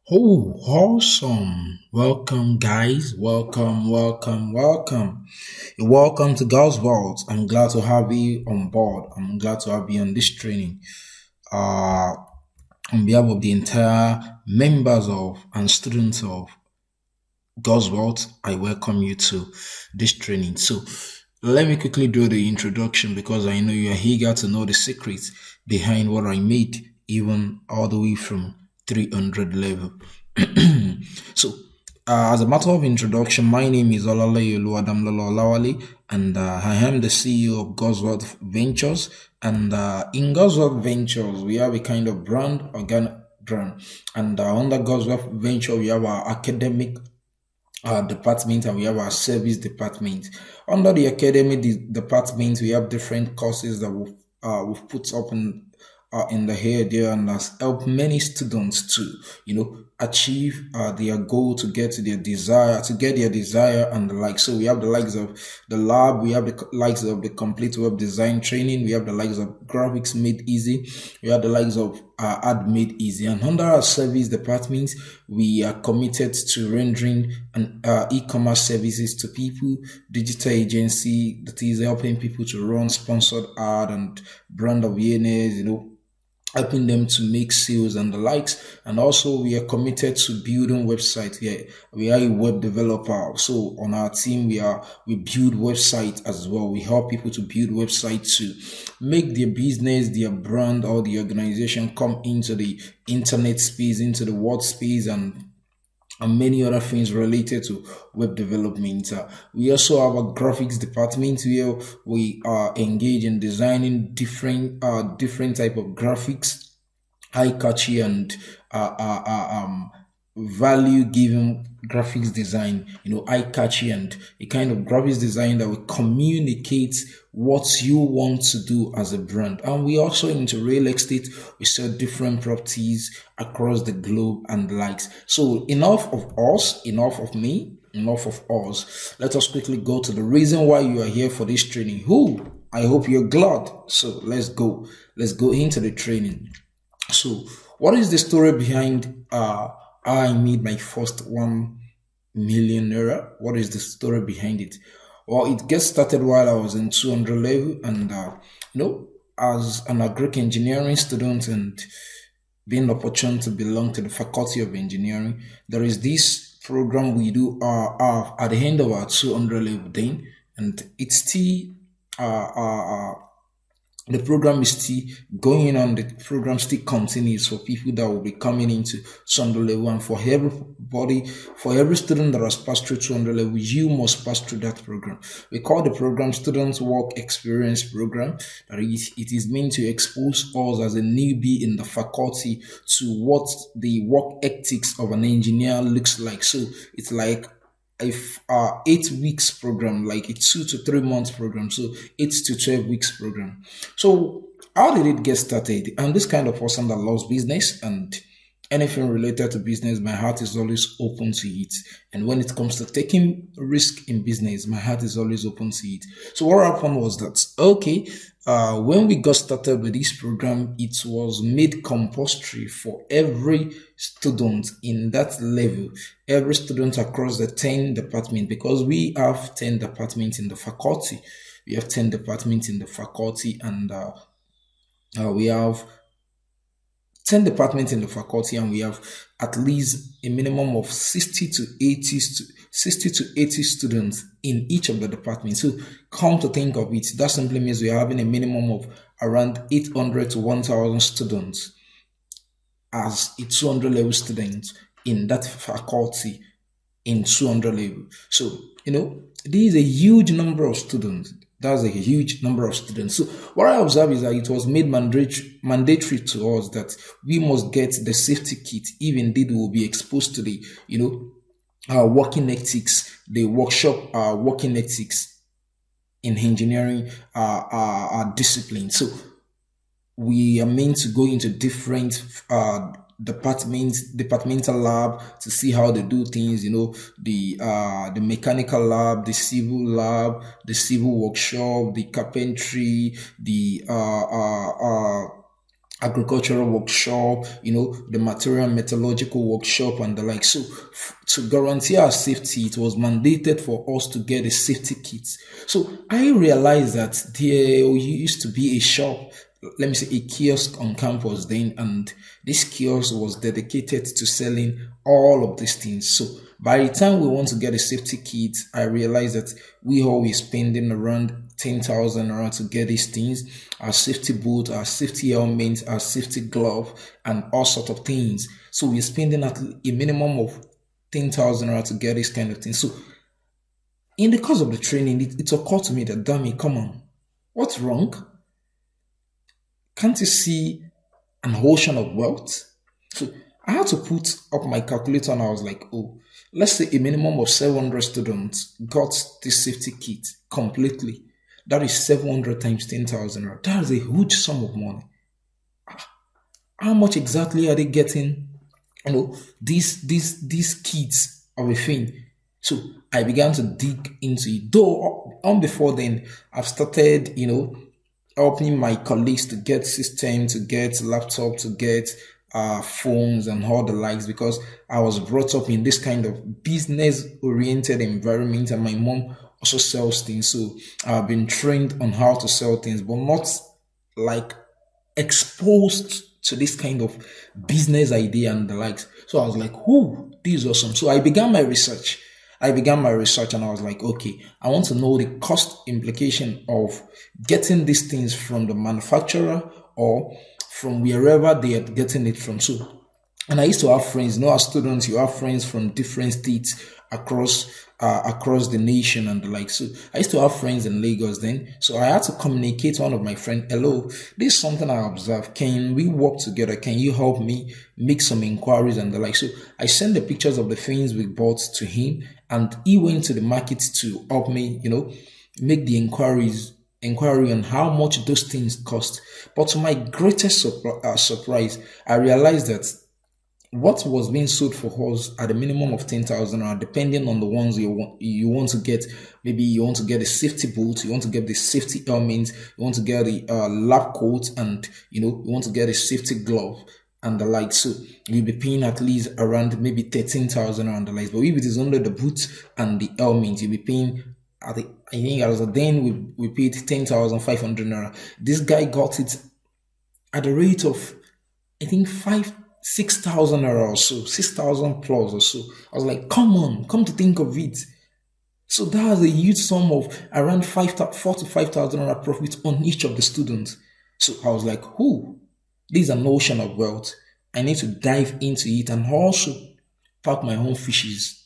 Oh, awesome. Welcome, guys. Welcome. Welcome to Godswealth. I'm glad to have you on board. I'm glad to have you on this training. Uh, on behalf of the entire members of and students of Godswealth, I welcome you to this training. So, let me quickly do the introduction because I know you are eager to know the secrets behind what I made, even all the way from 300 level. So, as a matter of introduction, my name is Olaleolu Adamlolo Olawale, and I am the CEO of Godswealth Ventures. And in Godswealth Ventures, we have a kind of brand, organic brand. And under Godswealth Venture, we have our academic department and we have our service department. Under the academy department, we have different courses that we've put up in the here there and has helped many students to achieve their goal to get to their desire and the like. So we have the likes of the lab, we have the likes of the complete web design training, we have the likes of graphics made easy, we have the likes of ad made easy. And under our service department, we are committed to rendering an e-commerce services to people, digital agency that is helping people to run sponsored ad and brand awareness, helping them to make sales and the likes. And also we are committed to building websites. We are a web developer. So on our team, we build websites as well. We help people to build websites to make their business, their brand, or the organization come into the internet space, into the world space, and many other things related to web development. We also have a graphics department where we are engaged in designing different type of graphics, eye catchy and value given graphics design, eye catchy and a kind of graphics design that will communicate what you want to do as a brand. And we also into real estate, we sell different properties across the globe and the likes. So enough of us, enough of me, enough of us. Let us quickly go to the reason why you are here for this training. I hope you're glad. So let's go. Let's go into the training. So what is the story behind I made my first 1 million naira? What is the story behind it? Well, it gets started while I was in 200 level, and as an agric engineering student and being opportune to belong to the faculty of engineering, there is this program we do at the end of our 200 level then, and it's still the program is still going on. The program still continues for people that will be coming into 200 level, and for everybody, for every student that has passed through 200 level, you must pass through that program. We call the program Student Work Experience Program. That is, it is meant to expose us as a newbie in the faculty to what the work ethics of an engineer looks like. So it's like a 8 weeks program, like a 2 to 3 months program, so 8 to 12 weeks program. So how did it get started? I'm this kind of person that loves business, and anything related to business, my heart is always open to it. And when it comes to taking risk in business, my heart is always open to it. So what happened was that, okay, when we got started with this program, it was made compulsory for every student in that level, every student across the 10 departments, because we have 10 departments in the faculty. We have 10 departments in the faculty, and we have 10 departments in the faculty, and we have at least a minimum of 60 to 80 students in each of the departments. So come to think of it, that simply means we are having a minimum of around 800 to 1000 students as a 200 level student in that faculty in 200 level. So, this is a huge number of students. That's a huge number of students. So what I observe is that it was made mandatory to us that we must get the safety kit, if indeed we will be exposed to the, working ethics, the workshop working ethics in engineering discipline. So we are meant to go into different departmental lab to see how they do things, the mechanical lab, the civil lab, the civil workshop, the carpentry, the agricultural workshop, the material metallurgical workshop and the like. So to guarantee our safety, it was mandated for us to get a safety kit. So I realized that there used to be a shop, let me say a kiosk on campus then, and this kiosk was dedicated to selling all of these things. So by the time we want to get a safety kit, I realized that we always spending around 10,000 around to get these things, our safety boot, our safety helmet, our safety glove, and all sort of things. So we're spending at a minimum of 10,000 around to get this kind of thing. So in the course of the training, it occurred to me that, damn it, come on, what's wrong? Can't you see an ocean of wealth? So I had to put up my calculator and I was like, oh, let's say a minimum of 700 students got this safety kit completely. That is 700 times 10,000. That is a huge sum of money. How much exactly are they getting? These kids of a thing. So I began to dig into it. Though on before then, I've started, helping my colleagues to get system, to get laptop, to get phones and all the likes, because I was brought up in this kind of business oriented environment, and my mom also sells things. So I've been trained on how to sell things, but not like exposed to this kind of business idea and the likes. So I was like, "Whoo, this is awesome." So I began my research. And I was like, okay, I want to know the cost implication of getting these things from the manufacturer or from wherever they are getting it from. So, and I used to have friends, as students, you have friends from different states across the nation and the like. So I used to have friends in Lagos then. So I had to communicate to one of my friends, hello, this is something I observed. Can we work together? Can you help me make some inquiries and the like? So I sent the pictures of the things we bought to him, and he went to the market to help me, make the inquiry on how much those things cost. But to my greatest surprise, I realized that what was being sold for us at a minimum of 10,000, depending on the ones you want to get. Maybe you want to get a safety boot, you want to get the safety helmet, you want to get the lab coat, and you want to get a safety glove and the like. So you'll be paying at least around maybe 13,000 and the like. But if it is only the boot and the helmet, you'll be paying, I think as a then we paid 10,500 naira. This guy got it at the rate of, I think, 6,000 naira or so, 6,000 plus or so. I was like, come to think of it. So that's a huge sum of around 4 to 5,000 naira profit on each of the students. So I was like, this is an ocean of wealth. I need to dive into it and also pack my own fishes,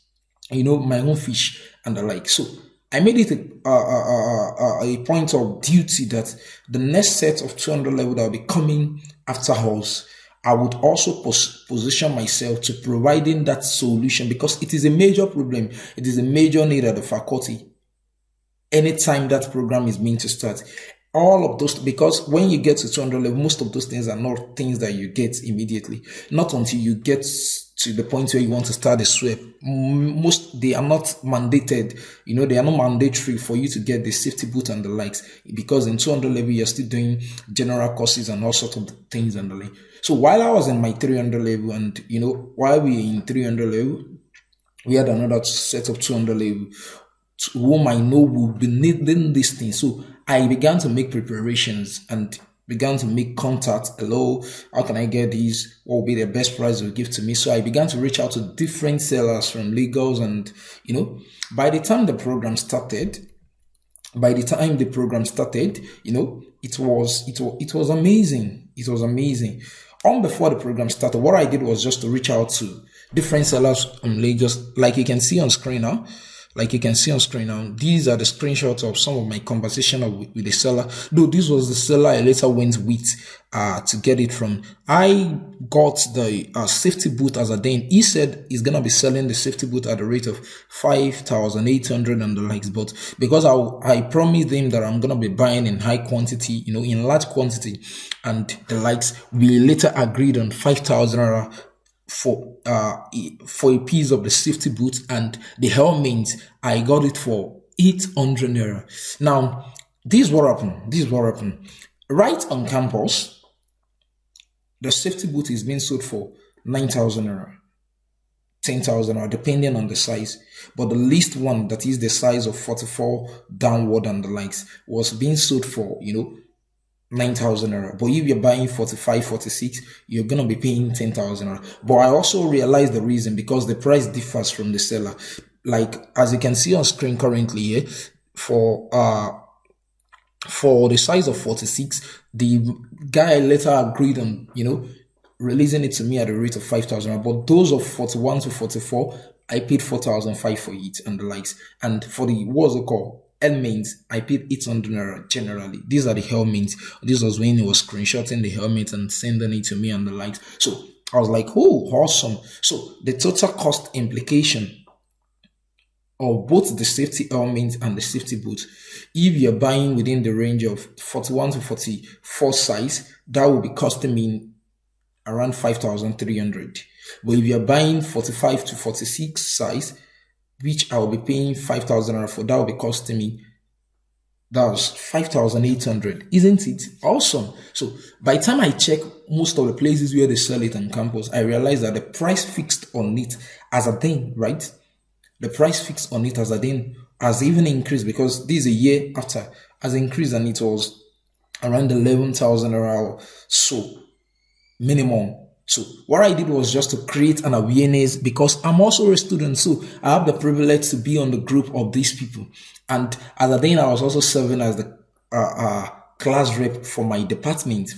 my own fish and the like. So I made it a point of duty that the next set of 200 level that will be coming after us, I would also position myself to providing that solution, because it is a major problem. It is a major need at the faculty anytime that program is meant to start. All of those, because when you get to 200 level, most of those things are not things that you get immediately. Not until you get to the point where you want to start a swap. They are not mandated, they are not mandatory for you to get the safety boot and the likes, because in 200 level, you're still doing general courses and all sorts of things and the like. So while I was in my 300 level, and while we were in 300 level, we had another set of 200 level whom I know will be needing this thing. So I began to make preparations and began to make contact. Hello, how can I get these? What will be the best price they'll give to me? So I began to reach out to different sellers from Lagos, and by the time the program started, it was amazing. It was amazing. On before the program started, what I did was just to reach out to different sellers from Lagos, like you can see on screen now. These are the screenshots of some of my conversation with the seller. Though this was the seller I later went with to get it from. I got the safety boot as a then. He said he's gonna be selling the safety boot at the rate of 5,800 and the likes. But because I promised him that I'm gonna be buying in high quantity, in large quantity, and the likes, we later agreed on 5,000 for a piece of the safety boot, and the helmet I got it for 800 naira. Now, this is what happened. Right on campus, The safety boot is being sold for 9,000 naira, 10,000 naira, depending on the size. But the least one, that is the size of 44 downward and the likes, was being sold for, 9,000 naira. But if you're buying 45, 46, you're going to be paying 10,000 naira. But I also realized the reason, because the price differs from the seller. Like, as you can see on screen currently here, for the size of 46, the guy later agreed on, releasing it to me at a rate of 5,000. But those of 41 to 44, I paid 4,500 for it and the likes. And for the, what's it called? Helmets, I paid 800 naira generally. These are the helmets. This was when he was screenshotting the helmet and sending it to me and the likes. So I was like, oh, awesome. So the total cost implication of both the safety helmet and the safety boot, if you're buying within the range of 41 to 44 size, that will be costing me around 5,300. But if you're buying 45 to 46 size, which I will be paying 5,000 for, that will be costing me, that was 5,800. Isn't it awesome? So by the time I check most of the places where they sell it on campus, I realized that the price fixed on it as a thing, right? The price fixed on it as a thing has even increased, because this is a year after has increased, and it was around 11,000 or so minimum. So what I did was just to create an awareness, because I'm also a student, so I have the privilege to be on the group of these people. And as a then I was also serving as the class rep for my department,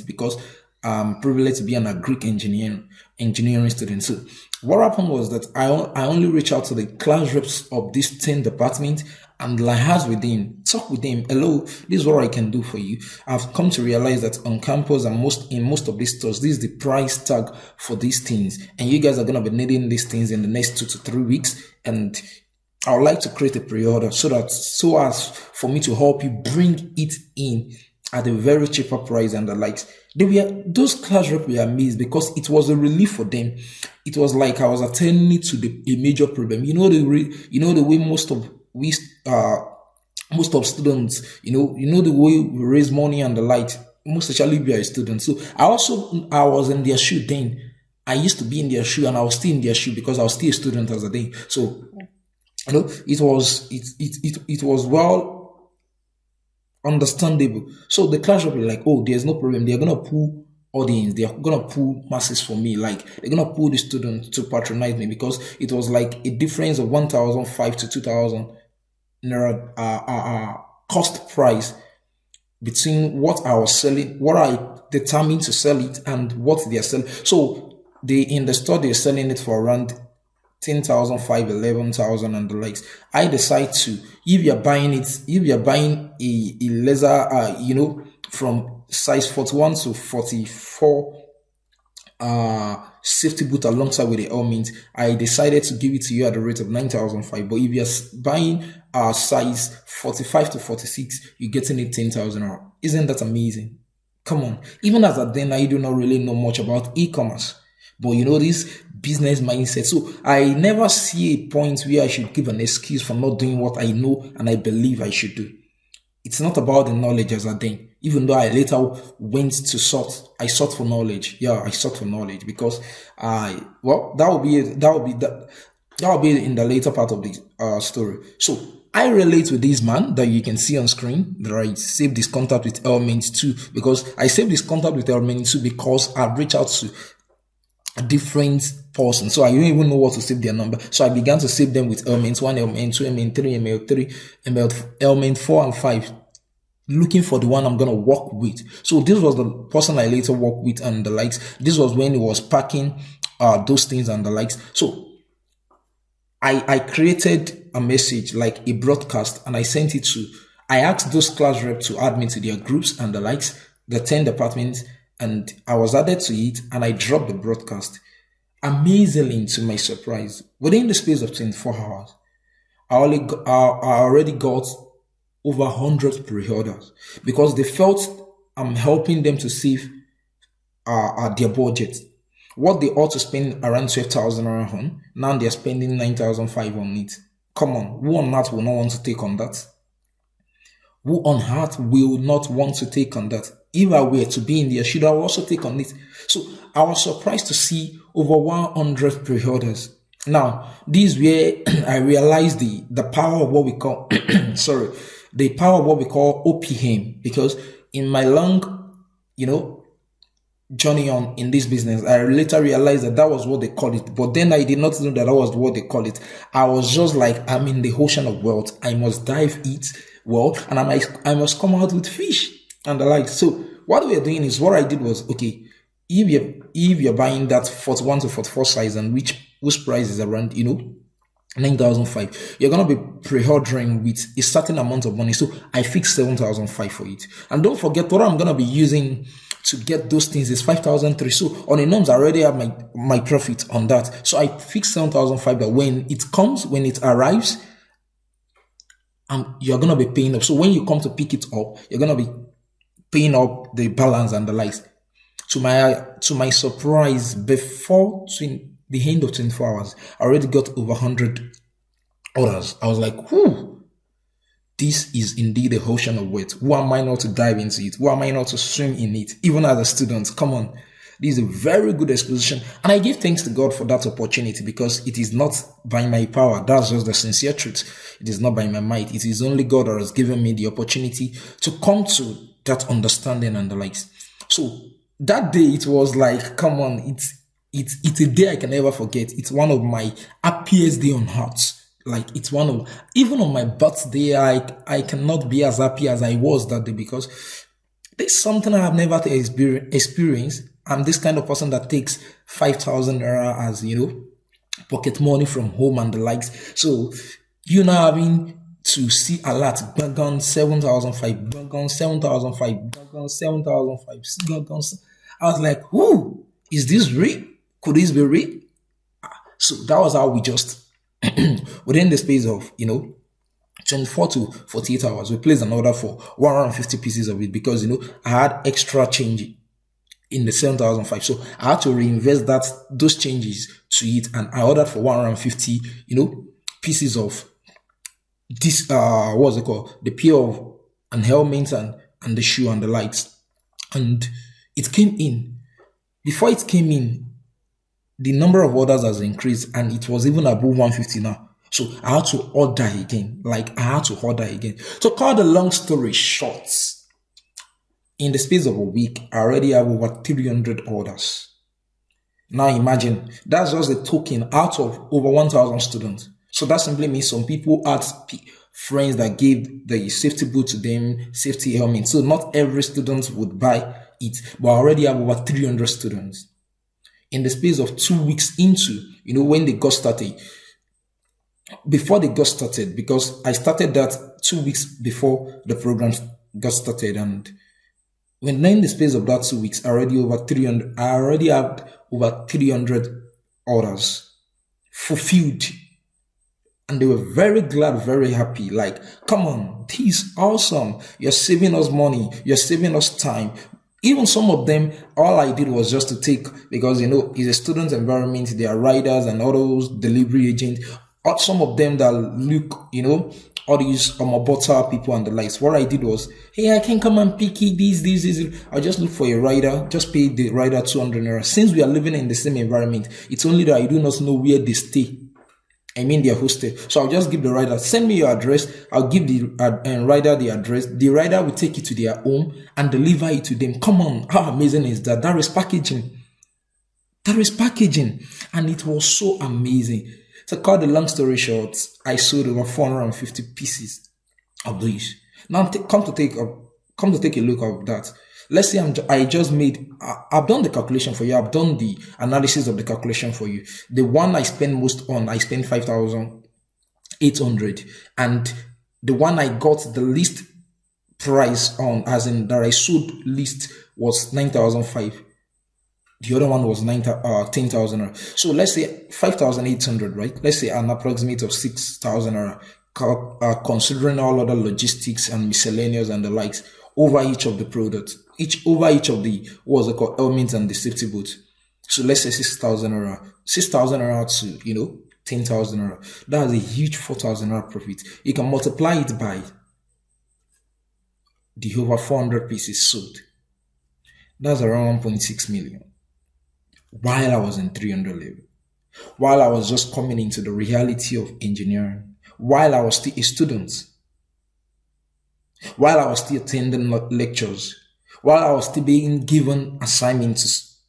because I'm privileged to be an agric engineering student. So what happened was that I only reached out to the class reps of these 10 departments and liaise with them, talk with them. Hello, this is what I can do for you. I've come to realize that on campus and in most of these stores, this is the price tag for these things, and you guys are gonna be needing these things in the next 2 to 3 weeks. And I would like to create a pre-order so as for me to help you bring it in at a very cheaper price and the likes. Those class reps were amazed, because it was a relief for them. It was like I was attending to a major problem. The way most of students, the way we raise money and the like, most especially if you are a student. So I was in their shoe then. I used to be in their shoe, and I was still in their shoe because I was still a student as a day. So it was well understandable. So the class will be like, oh, there's no problem. They're gonna pull audience, they're gonna pull masses for me. Like, they're gonna pull the students to patronize me, because it was like a difference of 1,500 to 2,000 naira cost price between what I was selling, what I determined to sell it, and what they are selling. So in the store they're selling it for around 10,500, 11,000 and the likes. I decide to, if you're buying a laser, from size 41 to 44 safety boot alongside with the helmet, I decided to give it to you at the rate of 9,500. But if you're buying size 45 to 46, you're getting it 10,000. Isn't that amazing? Come on. Even as a then, I do not really know much about e-commerce, but this business mindset. So I never see a point where I should give an excuse for not doing what I know and I believe I should do. It's not about the knowledge as a thing. Even though I later went to I sought for knowledge. Yeah, I sought for knowledge, because that will be in the later part of the story. So I relate with this man that you can see on screen, that I saved this contact with Element 2, because I saved this contact with Element 2 because I've reached out to a different person. So I don't even know what to save their number. So I began to save them with Element 1, Element 2, Element 3, Element 3, Element 4 and 5, looking for the one I'm going to work with. So this was the person I later worked with and the likes. This was when he was packing those things and the likes. So I created a message, like a broadcast, and I sent it I asked those class reps to add me to their groups and the likes, the 10 departments, and I was added to it, and I dropped the broadcast. Amazingly, to my surprise, within the space of 24 hours, I already got over 100 pre-orders, because they felt I'm helping them to save their budget. What they ought to spend around 12,000 on, now they're spending 9,500 on it. Come on, who on that will not want to take on that? Who on earth will not want to take on that? If I were to be in there, should I also take on it? So I was surprised to see over 100 pre-orders. Now, this is where I realized the power of what we call, sorry, the power of what we call OPM. Because in my long, journey on in this business, I later realized that that was what they call it. But then I did not know that that was what they call it. I was just like, I'm in the ocean of wealth. I must dive it well, and I must come out with fish and the like. So what we are doing is, what I did was, okay, if you're buying that 41 to 44 size, and whose price is around 9,005, you're gonna be pre-ordering with a certain amount of money. So I fixed 7,005 for it. And don't forget, what I'm gonna be using to get those things is 5,003. So on the norms, I already have my profit on that. So I fixed 7,005 that when it arrives, you're gonna be paying up. So when you come to pick it up, you're gonna be paying up the balance and the likes. To my surprise, before the end of 24 hours, I already got over 100 orders. I was like, whoo, this is indeed a ocean of wealth. Who am I not to dive into it? Who am I not to swim in it? Even as a student, come on. This is a very good exposition. And I give thanks to God for that opportunity, because it is not by my power. That's just the sincere truth. It is not by my might. It is only God that has given me the opportunity to come to that understanding and the likes. So that day, it was like, come on, it's a day I can never forget. It's one of my happiest day on earth. Like, it's one of, even on my birthday, I cannot be as happy as I was that day, because there's something I have never experienced. I'm this kind of person that takes 5,000 naira as, pocket money from home and the likes. So, now having to see a lot, gone 7,005, gone 7,005, gone 7,005, I was like, whoo, is this real? Could this be real? So that was how we just, within the space of, 24 to 48 hours, we placed an order for 150 pieces of it, because, I had extra change in the 7,005. So I had to reinvest those changes to it, and I ordered for 150, pieces of this, what's it called? The pair of and helmets and the shoe and the lights. And it came in. Before it came in, the number of orders has increased, and it was even above 150 now. So I had to order again. To cut the long story short, in the space of a week, I already have over 300 orders. Now imagine, that's just a token out of over 1,000 students. So that simply means some people had friends that gave the safety boot to them, safety helmet. So not every student would buy it, but I already have over 300 students. In the space of 2 weeks into, when they got started, before they got started, because I started that 2 weeks before the program got started, and when in the space of that 2 weeks, I already had over 300 orders fulfilled. And they were very glad, very happy. Like, come on, this is awesome. You're saving us money. You're saving us time. Even some of them, all I did was just to take, because, it's a student environment. There are riders and all those delivery agents. Some of them that look, all these Omobota people and the likes. What I did was, hey, I can come and pick it, this. I'll just look for a rider, just pay the rider 200 naira. Since we are living in the same environment, it's only that I do not know where they stay. Their hostel. So I'll just give the rider, send me your address. I'll give the rider the address. The rider will take it to their home and deliver it to them. Come on, how amazing is that? That is packaging. And it was so amazing. To cut the long story short, I sold over 450 pieces of these. Now come to take a look at that. Let's say I've done the calculation for you. I've done the analysis of the calculation for you. The one I spend most on, I spent 5,800. And the one I got the least price on, as in that I sold least, was 9,005. The other one was 10,000. So let's say 5,800, right? Let's say an approximate of 6,000, considering all other logistics and miscellaneous and the likes over each of the products, over each of the, elements and the safety boots. So let's say 6,000 to, 10,000. That's a huge 4,000 profit. You can multiply it by the over 400 pieces sold. That's around 1.6 million. While I was in 300 level, while I was just coming into the reality of engineering, while I was still a student, while I was still attending lectures, while I was still being given assignments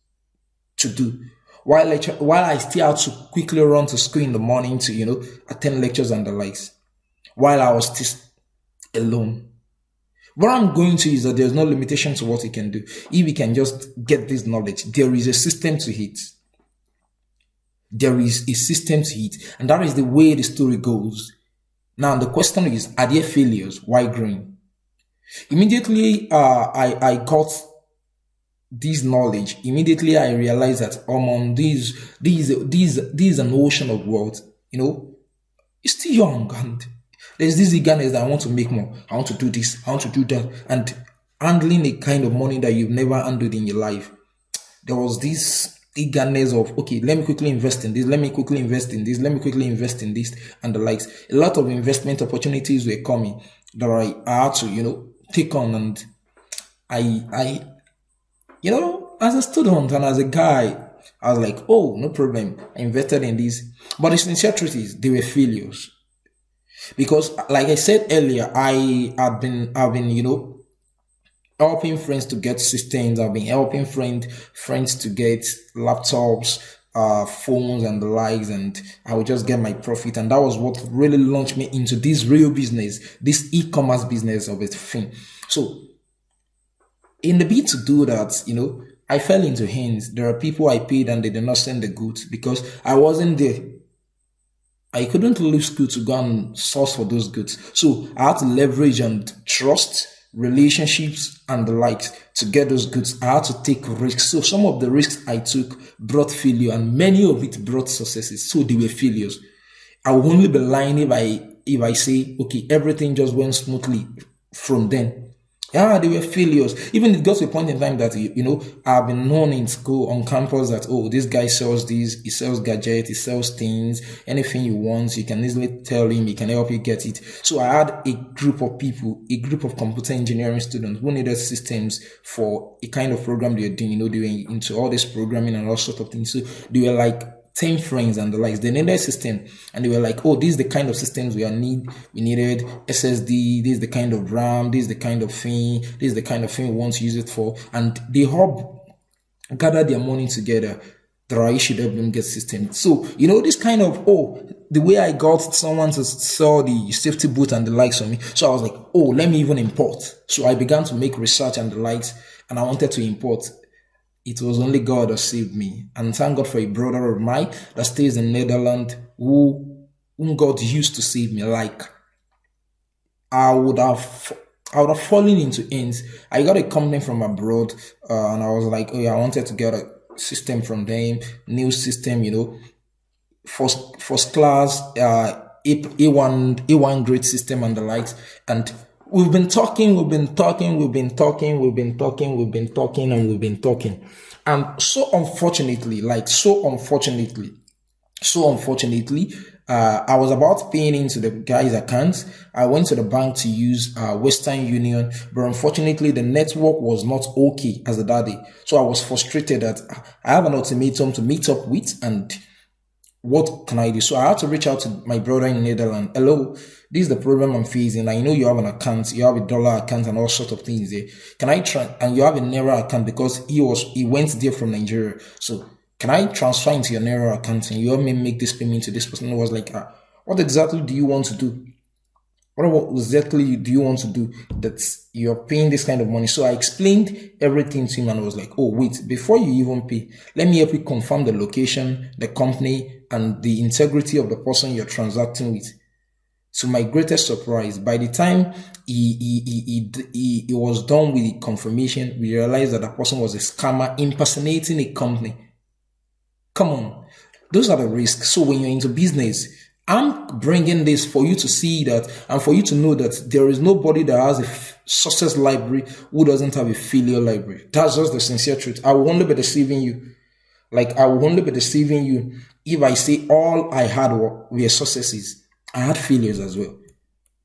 to do, while I still had to quickly run to school in the morning to, attend lectures and the likes, while I was still alone. What I'm going to is that there's no limitation to what he can do. If he can just get this knowledge, there is a system to it. There is a system to it. And that is the way the story goes. Now, the question is, are there failures? Why growing? Immediately, I got this knowledge. Immediately, I realized that, these an ocean of wealth. It's still young, and there's this eagerness that I want to make more. I want to do this. I want to do that. And handling a kind of money that you've never handled in your life. There was this eagerness of, okay, let me quickly invest in this. Let me quickly invest in this. Let me quickly invest in this and the likes. A lot of investment opportunities were coming that I had to, take on. And I, as a student and as a guy, I was like, oh, no problem. I invested in this. But the sincere truth is, they were failures. Because, like I said earlier, I've been, helping friends to get systems. I've been helping friends to get laptops, phones, and the likes, and I would just get my profit. And that was what really launched me into this real business, this e-commerce business of a thing. So, in the bid to do that, I fell into hands. There are people I paid and they did not send the goods because I wasn't there. I couldn't leave school to go and source for those goods. So I had to leverage and trust, relationships, and the likes to get those goods. I had to take risks. So some of the risks I took brought failure, and many of it brought successes. So they were failures. I will only be lying if I say, okay, everything just went smoothly from then. Yeah, they were failures. Even it got to a point in time that, I've been known in school, on campus, that, oh, this guy sells this, he sells gadgets, he sells things, anything you want, you can easily tell him, he can help you get it. So I had a group of people, a group of computer engineering students who needed systems for a kind of program they were doing, they were into all this programming and all sorts of things. So they were like 10 friends and the likes. They needed a system and they were like, oh, this is the kind of systems we needed SSD, this is the kind of RAM, this is the kind of thing, this is the kind of thing we want to use it for. And they all gathered their money together that I should help them get systems. So, this kind of, the way I got someone to sell the safety boot and the likes on me. So I was like, oh, let me even import. So I began to make research and the likes, and I wanted to import. It was only God that saved me. And thank God for a brother of mine that stays in Netherlands whom God used to save me. Like, I would have fallen into ends. I got a company from abroad, and I was like, oh yeah, I wanted to get a system from them, new system, first class, A1 grade system and the likes. And we've been talking. And so unfortunately, I was about paying into the guy's account. I went to the bank to use Western Union, but unfortunately the network was not okay as the daddy. So I was frustrated that I have an ultimatum to meet up with, and what can I do? So I had to reach out to my brother in Netherlands. Hello, this is the problem I'm facing. I know you have an account, you have a dollar account and all sorts of things there. Can I try? And you have a Naira account because he went there from Nigeria. So can I transfer into your Naira account and you help me make this payment to this person? Who was like, what exactly do you want to do? What exactly do you want to do that you're paying this kind of money? So I explained everything to him and I was like, oh, wait, before you even pay, let me help you confirm the location, the company, and the integrity of the person you're transacting with. To my greatest surprise, by the time he was done with the confirmation, we realized that the person was a scammer impersonating a company. Come on. Those are the risks. So when you're into business, I'm bringing this for you to see that and for you to know that there is nobody that has a success library who doesn't have a failure library. That's just the sincere truth. I will only be deceiving you. I will only be deceiving you if I say all I had were successes. I had failures as well.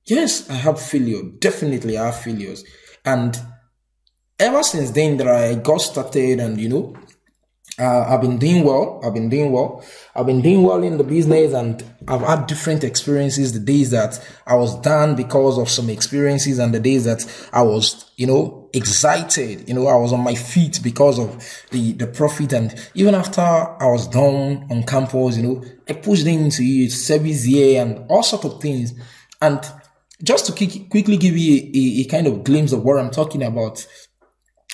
Yes, I have failure. Definitely I have failures. And ever since then that I got started, and I've been doing well. I've been doing well. I've been doing well in the business, and I've had different experiences. The days that I was down because of some experiences, and the days that I was, excited. I was on my feet because of the profit. And even after I was done on campus, I pushed into it, service year, and all sort of things. And just to quickly give you a kind of glimpse of what I'm talking about.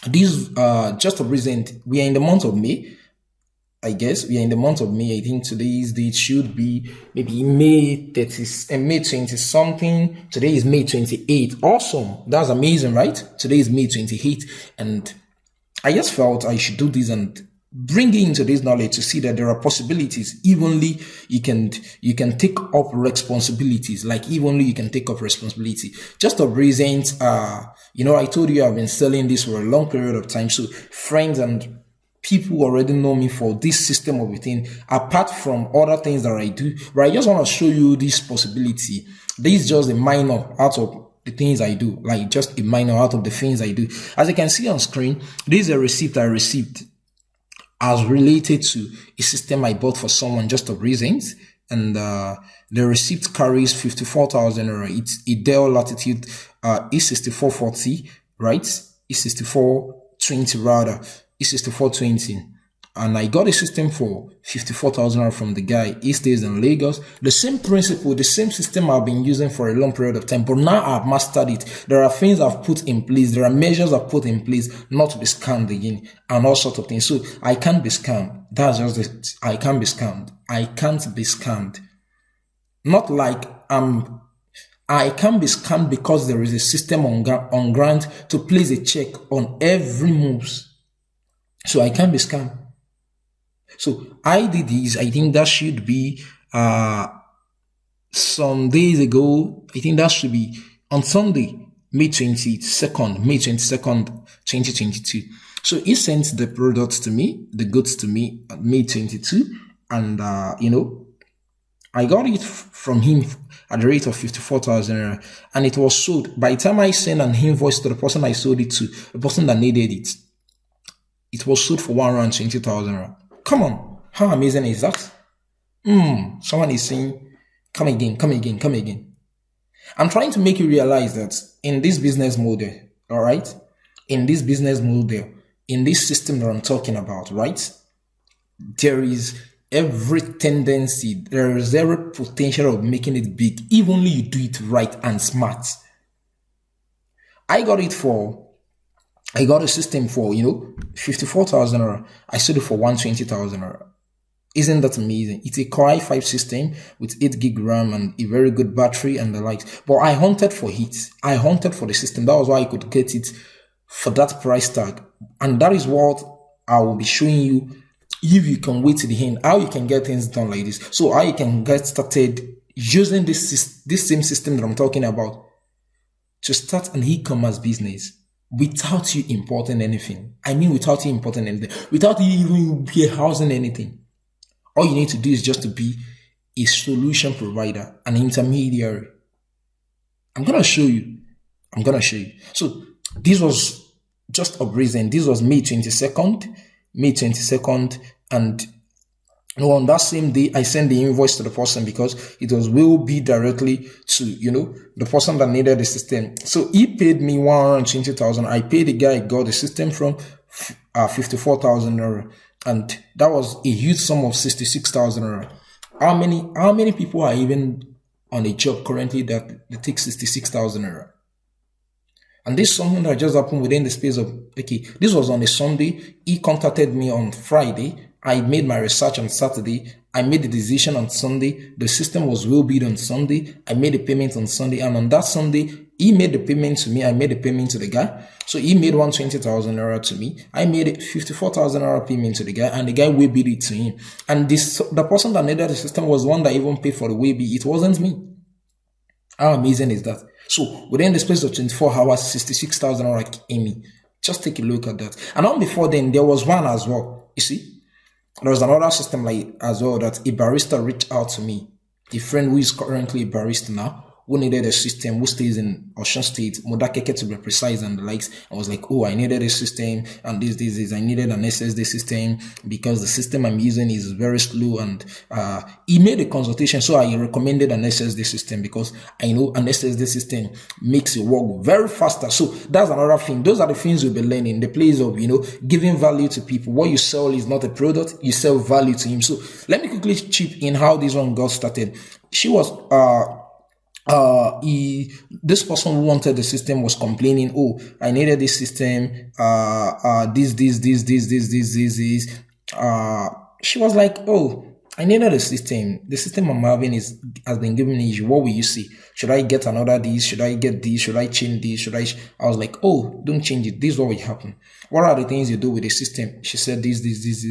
This just a present. We are in the month of May. I guess we are in the month of May. I think today's date should be maybe May 30, May 20 something. Today is May 28. Awesome. That's amazing, right? Today is May 28. And I just felt I should do this and bring into this knowledge to see that there are possibilities. Evenly, you can take up responsibilities. Like evenly, you can take up responsibility. Just to present, I told you I've been selling this for a long period of time. So friends and people already know me for this system of a thing, apart from other things that I do. But I just want to show you this possibility. This is just a minor out of the things I do. Like just a minor out of the things I do. As you can see on screen, this is a receipt I received as related to a system I bought for someone, just of reasons. And the receipt carries 54,000. It's a Dell Latitude E6440, right? E6420 rather. E6420. And I got a system for 54,000 from the guy. He stays in Lagos. The same principle, the same system I've been using for a long period of time, but now I've mastered it. There are things I've put in place. There are measures I've put in place not to be scammed again and all sorts of things. So I can't be scammed. That's just it. I can't be scammed. I can't be scammed. Not like I can be scammed because there is a system on ground to place a check on every moves. So I can't be scammed. So I did this. I think that should be some days ago. I think that should be on Sunday, May 22nd, 2022. So he sent the products to me, the goods to me at May 22, and I got it from him at the rate of 54,000, and it was sold. By the time I sent an invoice to the person I sold it to, the person that needed it, it was sold for 120,000. Come on, how amazing is that? Someone is saying, come again, come again, come again. I'm trying to make you realize that in this business model, all right? In this business model, in this system that I'm talking about, right? There is every tendency, there is every potential of making it big, if only you do it right and smart. I got a system for, 54,000. I sold it for 120,000. Isn't that amazing? It's a Core i5 system with 8 gig RAM and a very good battery and the likes. But I hunted for it. I hunted for the system. That was why I could get it for that price tag. And that is what I will be showing you, if you can wait to the end, how you can get things done like this. So how you can get started using this same system that I'm talking about to start an e-commerce business. Without you importing anything. I mean, without you importing anything. Without you even warehousing anything. All you need to do is just to be a solution provider, an intermediary. I'm going to show you. So this was just a reason. This was May 22nd. And on that same day, I sent the invoice to the person because it will be directly to, the person that needed the system. So he paid me 120,000. I paid the guy I got the system from 54,000. And that was a huge sum of 66,000. How many people are even on a job currently that they take 66,000? And this is something that just happened within the space of, this was on a Sunday. He contacted me on Friday. I made my research on Saturday. I made the decision on Sunday. The system was well bid on Sunday. I made the payment on Sunday. And on that Sunday, he made the payment to me. I made the payment to the guy. So he made 120,000 naira to me. I made 54,000 naira payment to the guy. And the guy will bid it to him. And the person that needed the system was one that even paid for the way bid. It wasn't me. How amazing is that? So within the space of 24 hours, 66,000 naira came me. Just take a look at that. And on before then, there was one as well. You see? There was another system like as well that a barista reached out to me, a friend who is currently a barista now, who needed a system, who stays in Ocean State, Modakeke to be precise, and the likes. I was like, oh, I needed a system, and this. I needed an SSD system because the system I'm using is very slow. And he made a consultation, so I recommended an SSD system because I know an SSD system makes it work very faster. So that's another thing. Those are the things you'll be learning. The place of, giving value to people. What you sell is not a product, you sell value to him. So let me quickly chip in how this one got started. She was this person who wanted the system was complaining, oh, I needed this system, this. She was like, oh, I needed a system. The system I'm having has been giving me issue. What will you see? Should I get another this? Should I get this? Should I change this? I was like, oh, don't change it. This is what will happen. What are the things you do with the system? She said this,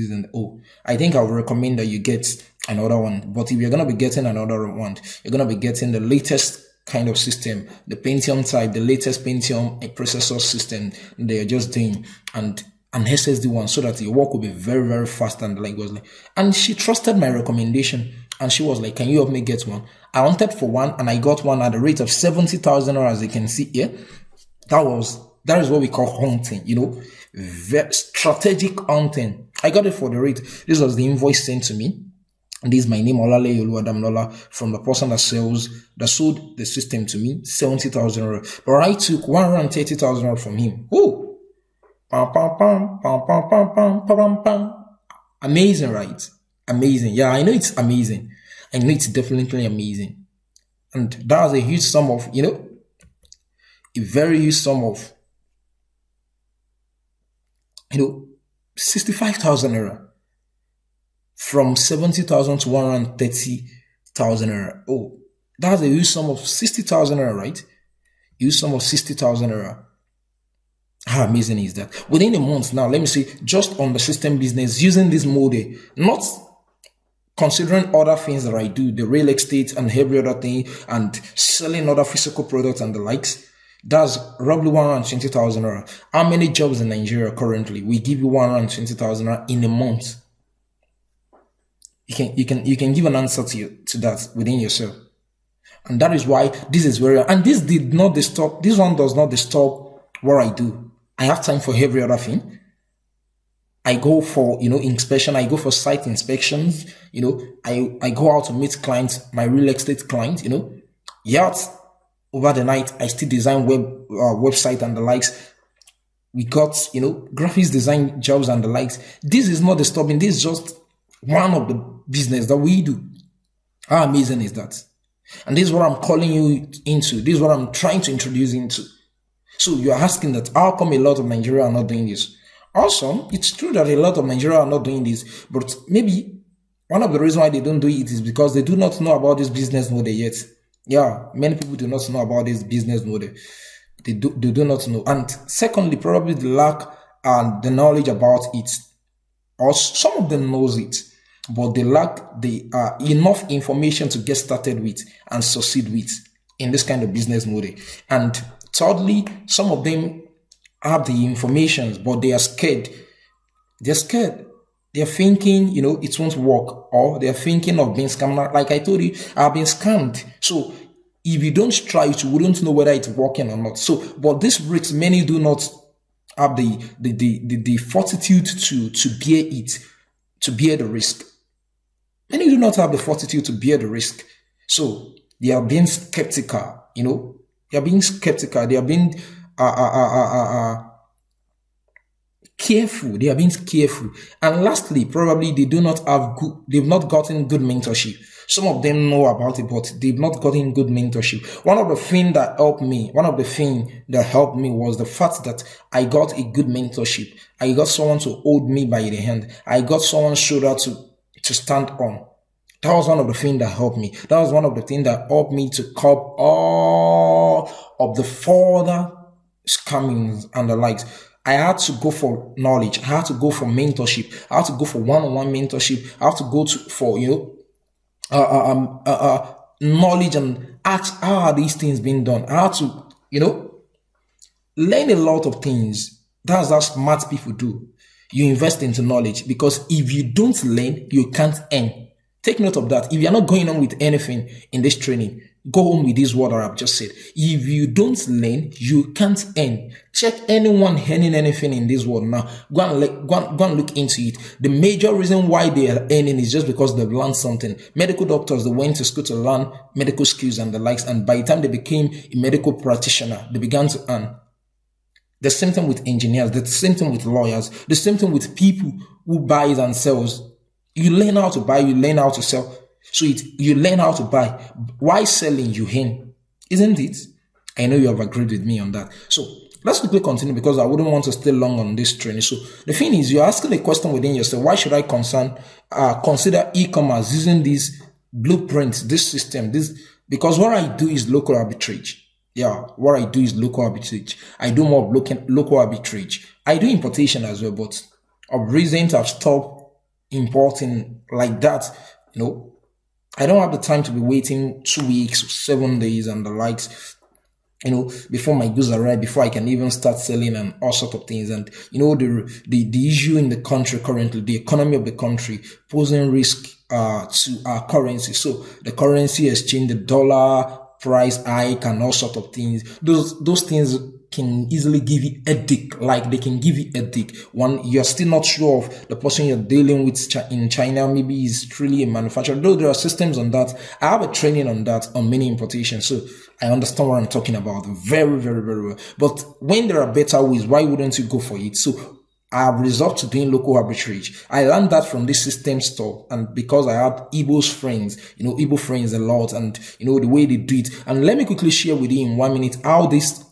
and oh, I think I would recommend that you get another one. But if you're going to be getting another one, you're going to be getting the latest kind of system, the Pentium type, the latest Pentium processor system they're just doing, and an SSD one, so that your work will be very, very fast. And and she trusted my recommendation, and she was like, can you help me get one? I wanted for one, and I got one at the rate of 70,000, as you can see here. That is what we call hunting, very strategic hunting. I got it for the rate. This was the invoice sent to me. And this is my name, Olale Oluwadamlola, from the person that sold the system to me, 70,000. But I took 130,000 from him. Oh, amazing, right? Amazing. Yeah, I know it's amazing. I know it's definitely amazing. And that was a huge sum of, a very huge sum of, 65,000 naira. From 70,000 to 130,000 naira. Oh, that's a huge sum of 60,000 naira, right? Huge sum of 60,000 naira. How amazing is that? Within a month now, let me say, just on the system business, using this model, not considering other things that I do, the real estate and every other thing, and selling other physical products and the likes, that's roughly 120,000 naira. How many jobs in Nigeria currently? We give you 120,000 naira in a month. You can give an answer to that within yourself. And that is why this is very, and this one does not disturb what I do. I have time for every other thing. I go for, inspection. I go for site inspections. I go out to meet clients, my real estate clients, Yet, over the night, I still design website and the likes. We got, graphics design jobs and the likes. This is not disturbing. This is just one of the business that we do. How amazing is that? And this is what I'm calling you into. This is what I'm trying to introduce you into. So you're asking that how come a lot of Nigeria are not doing this? Also, it's true that a lot of Nigeria are not doing this, but maybe one of the reasons why they don't do it is because they do not know about this business model yet. Yeah, many people do not know about this business model. They do not know. And secondly, probably the lack and the knowledge about it. Or some of them knows it, but they lack the enough information to get started with and succeed with in this kind of business model. And thirdly, some of them have the information, but they are scared. They're scared. They're thinking, it won't work, or they're thinking of being scammed. Like I told you, I've been scammed. So if you don't try it, you wouldn't know whether it's working or not. So, but this risks, many do not have the fortitude to bear it, to bear the risk. Many do not have the fortitude to bear the risk. So they are being skeptical, They are being skeptical. They are being careful. They are being careful. And lastly, probably they've not gotten good mentorship. Some of them know about it, but they've not gotten good mentorship. One of the things that helped me was the fact that I got a good mentorship. I got someone to hold me by the hand. I got someone's shoulder to stand on. That was one of the things that helped me. That was one of the things that helped me to curb all of the further scammings and the likes. I had to go for knowledge. I had to go for mentorship. I had to go for one-on-one mentorship. I had to go for knowledge and ask how are these things being done. I had to learn a lot of things. That's how smart people do. You invest into knowledge, because if you don't learn, you can't earn. Take note of that. If you're not going on with anything in this training, Go home with this word that I've just said. If you don't learn, you can't earn. Check anyone earning anything in this world now. Go and look into it. The major reason why they are earning is just because they've learned something. Medical doctors, they went to school to learn medical skills and the likes, and by the time they became a medical practitioner, they began to earn. The same thing with engineers, the same thing with lawyers, the same thing with people who buys and sells. You learn how to buy, you learn how to sell. So you learn how to buy. Why selling you earn? Isn't it? I know you have agreed with me on that. So let's quickly continue because I wouldn't want to stay long on this training. So the thing is, you're asking a question within yourself. Why should I consider e-commerce using this blueprint, this system, because what I do is local arbitrage. Yeah, what I do is local arbitrage. I do more of local arbitrage. I do importation as well, but of reasons I've stopped importing like that. I don't have the time to be waiting 2 weeks, 7 days and the likes, before my goods arrive, before I can even start selling and all sorts of things. And, the issue in the country currently, the economy of the country posing risk to our currency. So the currency exchange, the dollar price hike and all sorts of things. Those things can easily give you a headache. Like they can give you a headache. One, you're still not sure of the person you're dealing with in China. Maybe is truly a manufacturer. Though there are systems on that. I have a training on that on many importations. So I understand what I'm talking about very, very, very well. But when there are better ways, why wouldn't you go for it? So I have resorted to doing local arbitrage. I learned that from this system store, and because I had Igbo's friends, Igbo friends a lot, and the way they do it. And let me quickly share with you in 1 minute how this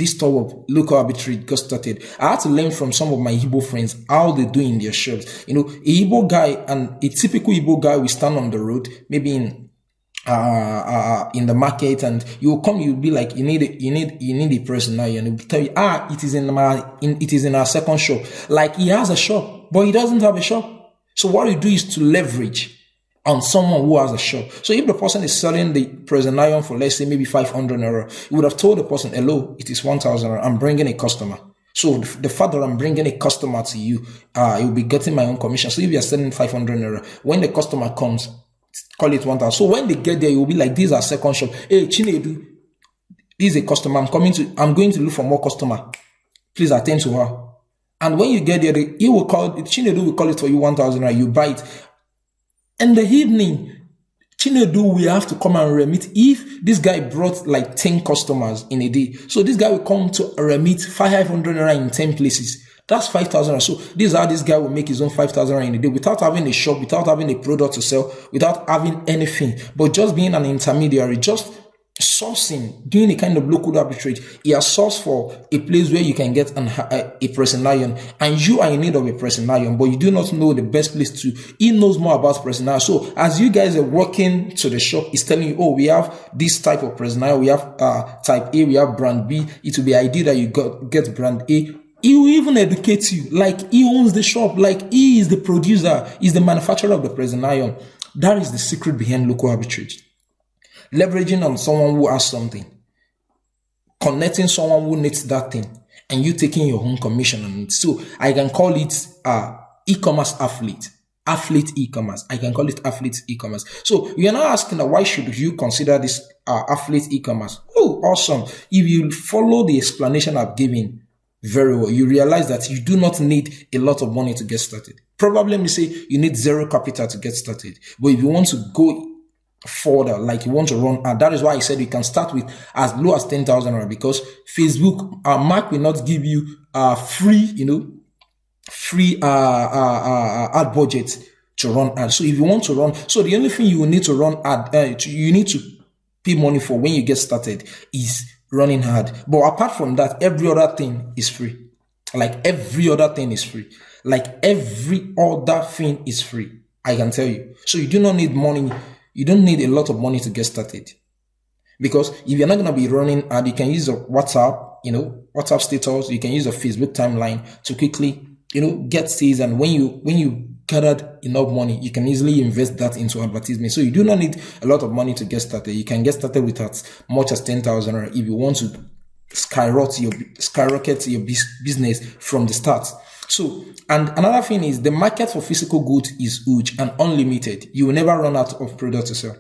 store of local arbitrage got started. I had to learn from some of my Igbo friends how they do in their shops. A Igbo guy and a typical Igbo guy will stand on the road, maybe in the market, and you'll be like, you need a person now, and he'll tell you, it is in our second shop. Like he has a shop, but he doesn't have a shop. So what you do is to leverage on someone who has a shop. So if the person is selling the present iron for, let's say, maybe 500 naira, you would have told the person, hello, it is 1,000 naira. I'm bringing a customer. So the fact that I'm bringing a customer to you, you'll be getting my own commission. So if you're selling 500 naira, when the customer comes, call it 1,000. So when they get there, you'll be like, these are second shop. Hey, Chinedu, this is a customer. I'm going to look for more customer. Please attend to her. And when you get there, Chinedu will call it for you 1,000. You buy it. In the evening, Chinedu will have to come and remit. If this guy brought like 10 customers in a day, so this guy will come to remit 500 naira in 10 places. That's 5,000. So this is how this guy will make his own 5,000 in a day without having a shop, without having a product to sell, without having anything, but just being an intermediary, just sourcing, doing a kind of local arbitrage. He has sourced for a place where you can get a pressing iron, and you are in need of a pressing iron, but you do not know the best place to. He knows more about pressing iron. So as you guys are walking to the shop, he's telling you, we have this type of pressing iron, we have type A, we have brand B. It will be ideal that you get brand A. He will even educate you, like he owns the shop, like he is the producer, he's the manufacturer of the present iron. That is the secret behind local arbitrage. Leveraging on someone who has something, connecting someone who needs that thing, and you taking your own commission on it. So I can call it e-commerce affiliate e-commerce. I can call it affiliate e-commerce. So you're now asking why should you consider this affiliate e-commerce? Oh, awesome. If you follow the explanation I've given very well, you realize that you do not need a lot of money to get started. Probably let me say you need zero capital to get started. But if you want to go further, like you want to run, and that is why I said you can start with as low as 10,000 naira, because Facebook, Mark will not give you free ad budget to run ads. So if you want to run, so the only thing you will need to run ad, you need to pay money for when you get started is running ad. But apart from that, every other thing is free. Like every other thing is free. Like every other thing is free. I can tell you. So you do not need money. You don't need a lot of money to get started. Because if you're not going to be running ad, you can use a WhatsApp, WhatsApp status. You can use a Facebook timeline to quickly, get sales. And when you gathered enough money, you can easily invest that into advertisement. So you do not need a lot of money to get started. You can get started with as much as 10,000 if you want to skyrocket your business from the start. So, and another thing is the market for physical goods is huge and unlimited. You will never run out of product to sell.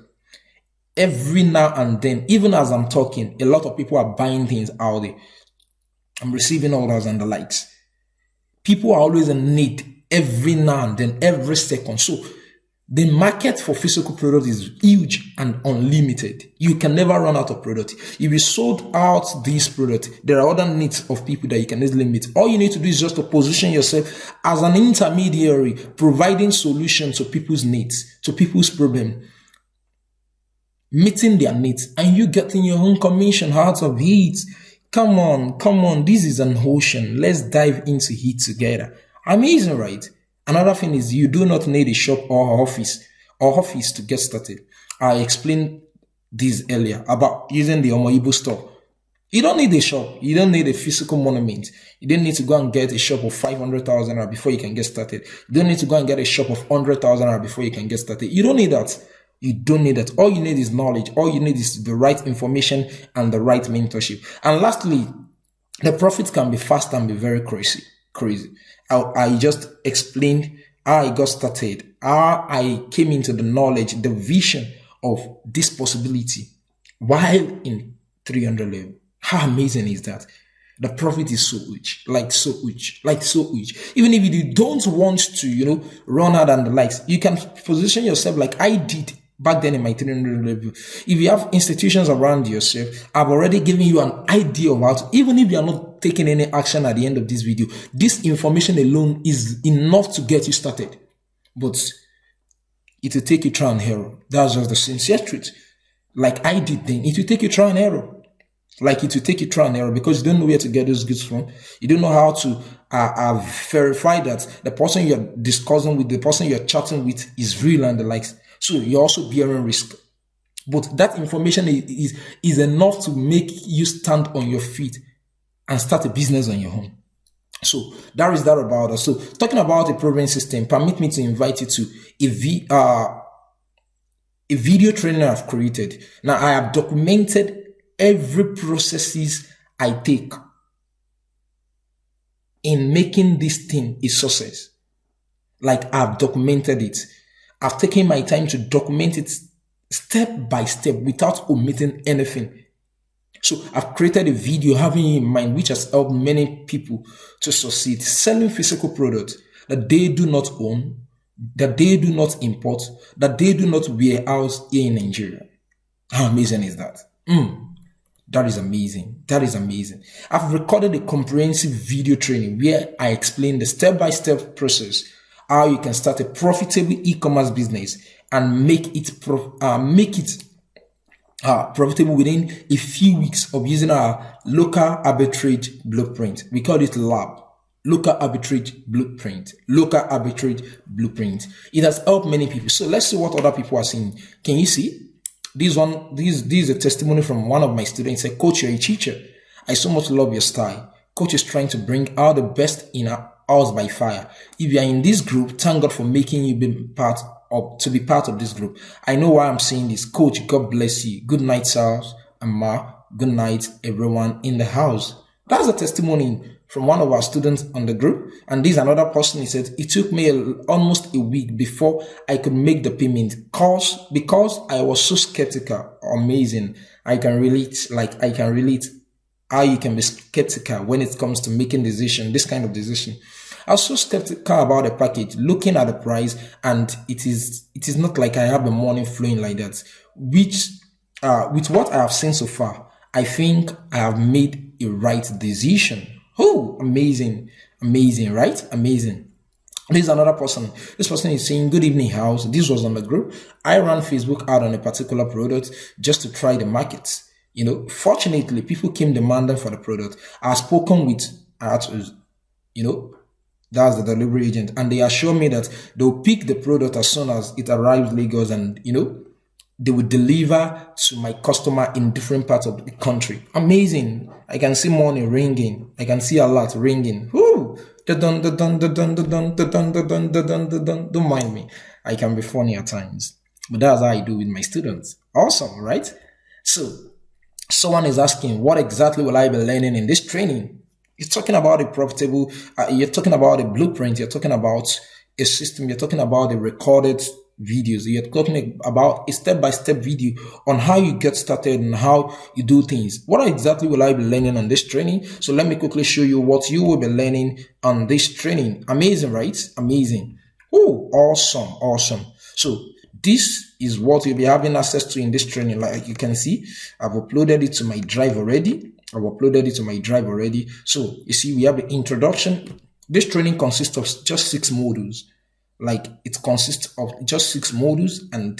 Every now and then, even as I'm talking, a lot of people are buying things out there. I'm receiving orders and the likes. People are always in need every now and then, every second. So the market for physical product is huge and unlimited. You can never run out of product. If you sold out this product, there are other needs of people that you can easily meet. All you need to do is just to position yourself as an intermediary, providing solutions to people's needs, to people's problems, meeting their needs, and you getting your own commission out of it. Come on. This is an ocean. Let's dive into it together. Amazing, right? Another thing is you do not need a shop or office to get started. I explained this earlier about using the Omoibo store. You don't need a shop. You don't need a physical monument. You don't need to go and get a shop of 500,000 naira before you can get started. You don't need to go and get a shop of 100,000 naira before you can get started. You don't need that. You don't need that. All you need is knowledge. All you need is the right information and the right mentorship. And lastly, the profits can be fast and be very crazy. I just explained how I got started, how I came into the knowledge, the vision of this possibility while in 300 level. How amazing is that? The profit is so huge, so huge. Even if you don't want to, run out and the likes, you can position yourself like I did back then in my 300 level. If you have institutions around yourself, I've already given you an idea of how to, even if you are not taking any action at the end of this video, this information alone is enough to get you started. But it will take you trial and error. That's just the sincere truth. Like I did then, it will take you trial and error. Because you don't know where to get those goods from. You don't know how to verify that the person you're discussing with, the person you're chatting with is real and the likes. So you're also bearing risk. But that information is enough to make you stand on your feet and start a business on your own. So that is that about us. So talking about a proven system, permit me to invite you to a video training I've created. Now I have documented every processes I take in making this thing a success. Like I've documented it. I've taken my time to document it step by step without omitting anything. So I've created a video having in mind which has helped many people to succeed selling physical products that they do not own, that they do not import, that they do not warehouse here in Nigeria. How amazing is that? That is amazing. I've recorded a comprehensive video training where I explain the step-by-step process, how you can start a profitable e-commerce business and make it profitable within a few weeks of using our local arbitrage blueprint. We call it LAB. Local arbitrage blueprint. It has helped many people. So let's see what other people are saying. Can you see? This is a testimony from one of my students. He said, Coach, you're a teacher. I so much love your style. Coach is trying to bring out the best in us by fire. If you are in this group, thank God for making you be part of this group. I know why I'm saying this. Coach, God bless you. Good night, sir and ma. Good night, everyone in the house. That's a testimony from one of our students on the group. And this another person, he said, it took me almost a week before I could make the payment because I was so skeptical. Amazing. I can relate how you can be skeptical when it comes to making this kind of decision. I was so skeptical about the package, looking at the price, and it is not like I have the money flowing like that. Which, with what I have seen so far, I think I have made a right decision. Oh, amazing, right? Amazing. This is another person. This person is saying, good evening, house. This was on the group. I ran Facebook ad on a particular product just to try the market. Fortunately, people came demanding for the product. I've spoken with, that's the delivery agent, and they assure me that they'll pick the product as soon as it arrives Lagos, and they will deliver to my customer in different parts of the country. Amazing. I can see money ringing. I can see a lot ringing. Whoo! Don't mind me. I can be funny at times. But that's how I do with my students. Awesome, right? So, someone is asking, what exactly will I be learning in this training? You're talking about a profitable, you're talking about a blueprint, you're talking about a system, you're talking about a recorded videos. We are talking about a step-by-step video on how you get started and how you do things. What exactly will I be learning on this training? So let me quickly show you what you will be learning on this training. Amazing, right? Amazing. Oh, awesome, awesome. So this is what you'll be having access to in this training. Like you can see, I've uploaded it to my drive already. So you see, we have the introduction. This training consists of just 6 modules. Like it consists of just 6 modules, and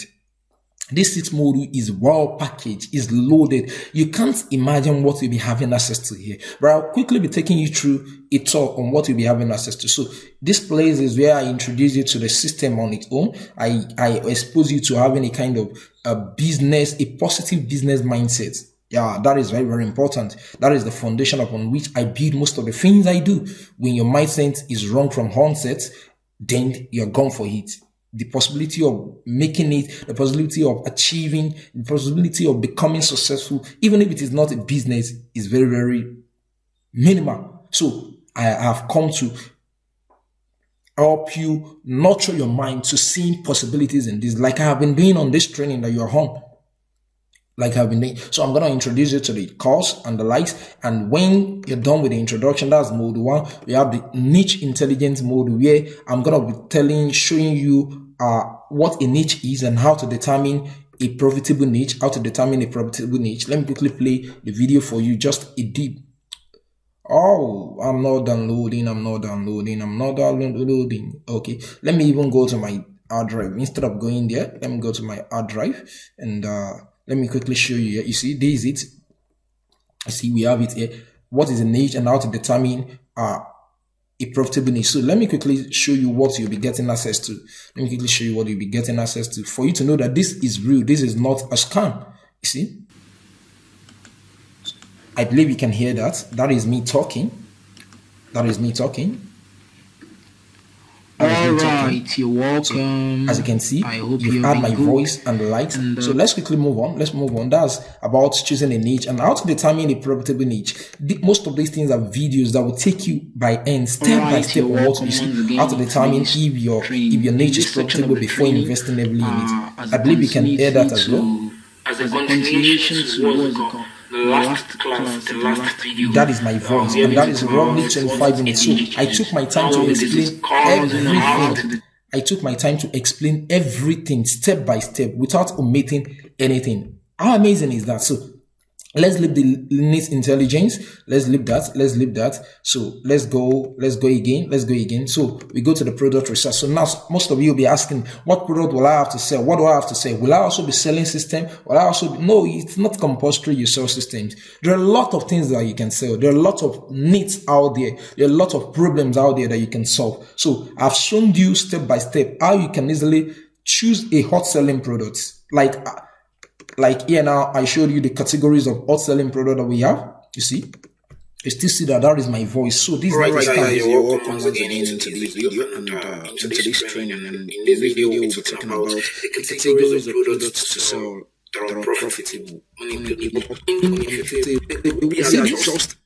this 6 module is well packaged, is loaded. You can't imagine what you'll be having access to here. But I'll quickly be taking you through a talk on what you'll be having access to. So this place is where I introduce you to the system on its own. I expose you to having a kind of a positive business mindset. Yeah, that is very, very important. That is the foundation upon which I build most of the things I do. When your mindset is wrong from onset, then you're gone for it. The possibility of making it, the possibility of achieving, the possibility of becoming successful, even if it is not a business, is very, very minimal. So I have come to help you nurture your mind to seeing possibilities in this, like I have been doing on this training that you're on. So I'm going to introduce you to the course and the likes. And when you're done with the introduction, that's mode 1. We have the niche intelligence mode, where I'm going to be showing you what a niche is and how to determine a profitable niche, Let me quickly play the video for you, just a deep. Oh, I'm not downloading. Okay, let me even go to my hard drive. Instead of going there, let me go to my hard drive and let me quickly show you here. You see, this is it. You see, we have it here. What is a niche and how to determine a profitable niche. So let me quickly show you what you'll be getting access to. For you to know that this is real. This is not a scam. You see, I believe you can hear that. That is me talking. Alright, you're welcome. So, as you can see, you've heard my voice and the lights. So let's quickly move on. That's about choosing a niche and how to determine a profitable niche. Most of these things are videos that will take you by end, step by step, on what you see, how to determine if your niche is profitable before investing heavily in it. I believe you can hear that as well. As a continuation to the last video. That is my voice, and that is roughly 25 minutes. So I took my time to explain everything. Step by step without omitting anything. How amazing is that? So let's leave the niche intelligence. Let's leave that. So let's go again. So we go to the product research. So now most of you will be asking, what product will I have to sell? What do I have to sell? Will I also be selling system? No, it's not compulsory you sell systems. There are a lot of things that you can sell. There are a lot of needs out there. There are a lot of problems out there that you can solve. So I've shown you step by step how you can easily choose a hot selling product. Like here now, I showed you the categories of hot selling product that we have. You see, you still see that is my voice. So this right, is you're welcome once again into this video and into this training. And in this video, we'll be talking about the categories of products to sell that are profitable.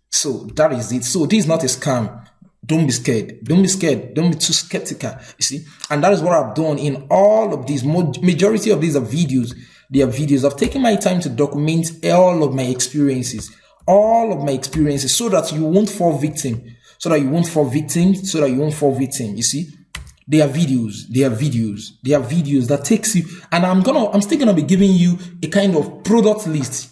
So that is it. So this is not a scam. Don't be scared. Don't be too skeptical. You see, and that is what I've done in all of these. Majority of these are videos. They are videos. I've taken my time to document all of my experiences, so that you won't fall victim. You see, they are videos that takes you, and I'm still gonna be giving you a kind of product list,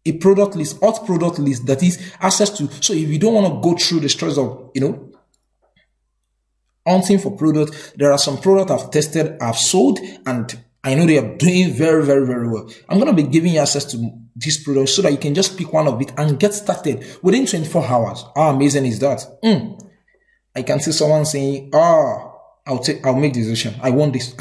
hot product list that is access to. So if you don't want to go through the stress of, hunting for product, there are some products I've tested, I've sold, and I know they are doing very, very, very well. I'm going to be giving you access to this product so that you can just pick one of it and get started within 24 hours. How amazing is that? I can see someone saying, I'll make the decision. I want this.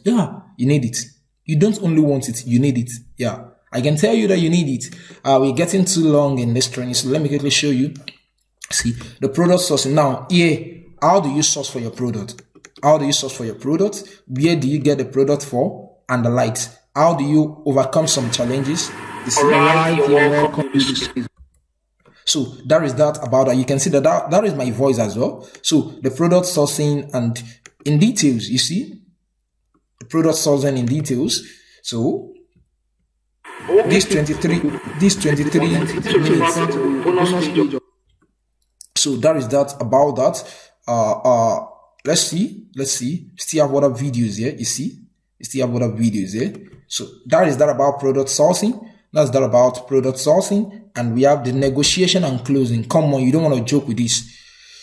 Yeah, you need it. You don't only want it, you need it. Yeah, I can tell you that you need it. We're getting too long in this training, so let me quickly show you. See, the product sourcing. Now, how do you source for your product? Where do you get the product for? And the likes. How do you overcome some challenges? So that is that about that. You can see that is my voice as well. So the product sourcing and in details, you see, product sourcing in details. So this 23 minutes. So that is that about that. Let's see. Still have other videos here. You see, still have other videos here. So that is that about product sourcing. That's that about product sourcing, and we have the negotiation and closing. Come on, you don't want to joke with this.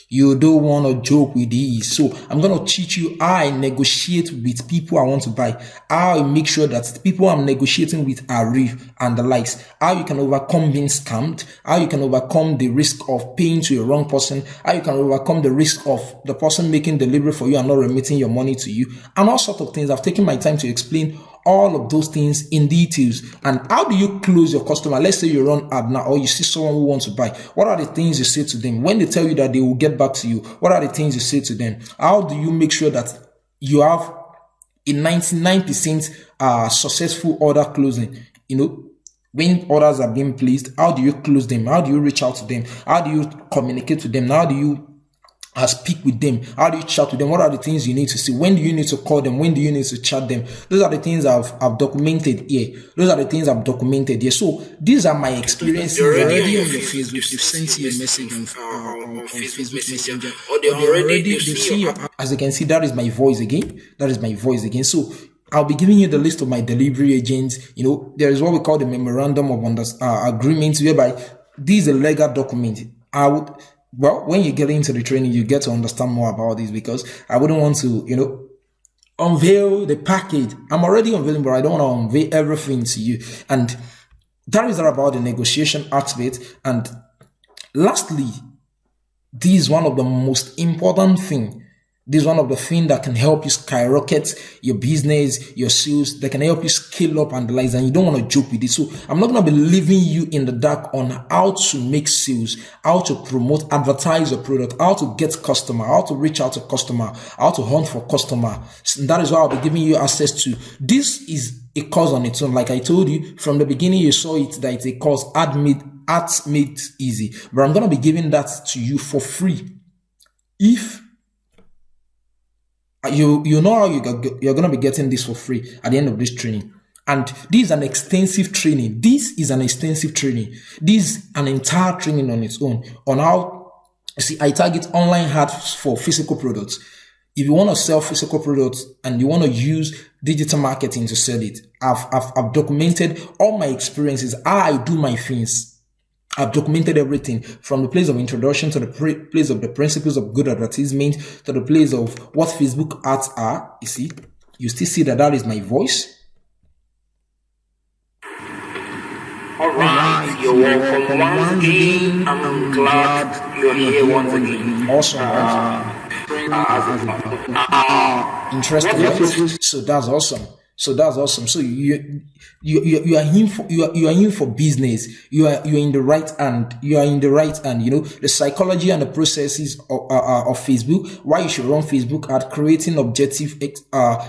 You don't want to joke with these. So I'm going to teach you how I negotiate with people I want to buy. How I make sure that the people I'm negotiating with are real and the likes. How you can overcome being scammed. How you can overcome the risk of paying to a wrong person. How you can overcome the risk of the person making delivery for you and not remitting your money to you. And all sorts of things. I've taken my time to explain all of those things in details. And how do you close your customer? Let's say you run ad now, or you see someone who wants to buy. What are the things you say to them? When they tell you that they will get back to you, what are the things you say to them? How do you make sure that you have a 99% successful order closing? When orders are being placed, how do you close them? How do you reach out to them? How do you communicate to them? How do you speak with them? How do you chat with them? What are the things you need to see? When do you need to call them? When do you need to chat them? Those are the things I've documented here. So these are my experiences. They're already on your Facebook. They've sent you a message on Facebook Messenger, or they've seen your. As you can see, that is my voice again. So I'll be giving you the list of my delivery agents. There is what we call the memorandum of agreement, whereby this is a legal document. When you get into the training, you get to understand more about this, because I wouldn't want to, unveil the package. I'm already unveiling, but I don't want to unveil everything to you. And that is all about the negotiation aspect. And lastly, this is one of the most important things. This is one of the things that can help you skyrocket your business, your sales, that can help you scale up and the likes, and you don't want to joke with it. So I'm not going to be leaving you in the dark on how to make sales, how to promote, advertise your product, how to get customer, how to reach out to customer, how to hunt for customer. And that is why I'll be giving you access to. This is a course on its own. Like I told you from the beginning, you saw it that it's a course Arts Made Easy. But I'm going to be giving that to you for free. If you know how you're going to be getting this for free at the end of this training. And this is an extensive training. This is an entire training on its own on how, I target online ads for physical products. If you want to sell physical products and you want to use digital marketing to sell it, I've documented all my experiences, how I do my things. I've documented everything from the place of introduction to the place of the principles of good advertisement to the place of what Facebook ads are. You still see that is my voice. Alright, you're welcome once again. I'm glad you're here once again. Awesome. Interesting, right? So that's awesome. So you are in for business. You are in the right hand. The psychology and the processes of Facebook. Why you should run Facebook ad, creating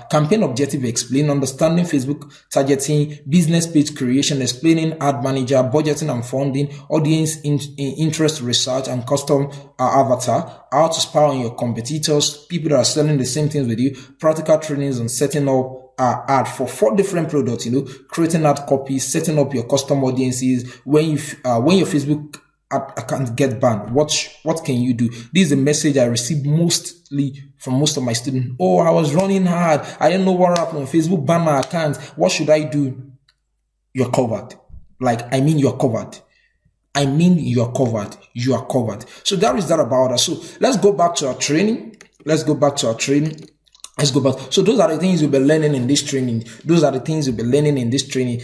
campaign objective explain, understanding Facebook targeting, business page creation, explaining ad manager, budgeting and funding, audience interest research and custom avatar, how to spy on your competitors, people that are selling the same things with you, practical trainings on setting up ad for 4 different products, creating ad copies, setting up your custom audiences. When your Facebook account get banned, what can you do? This is a message I received mostly from most of my students. Oh, I was running hard. I didn't know what happened. Facebook banned my account. What should I do? You're covered. You're covered. You are covered. So that is that about us. So let's go back to our training. So those are the things you'll be learning in this training.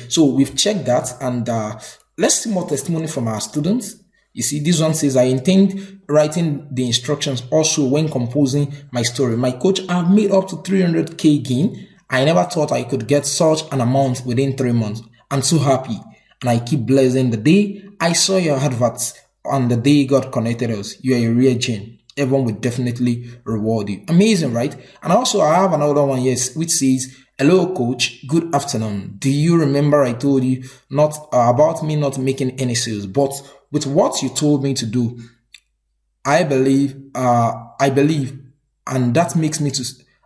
So we've checked that, and let's see more testimony from our students. You see, this one says, I intend writing the instructions also when composing my story. My coach, I've made up to 300k gain. I never thought I could get such an amount within 3 months. I'm so happy, and I keep blessing the day I saw your adverts on the day God connected us. You are a real gem. Everyone will definitely reward you. Amazing, right? And also I have another one, yes, which says, hello coach, good afternoon. Do you remember I told you not about me not making any sales, but with what you told me to do, I believe, and that makes me to,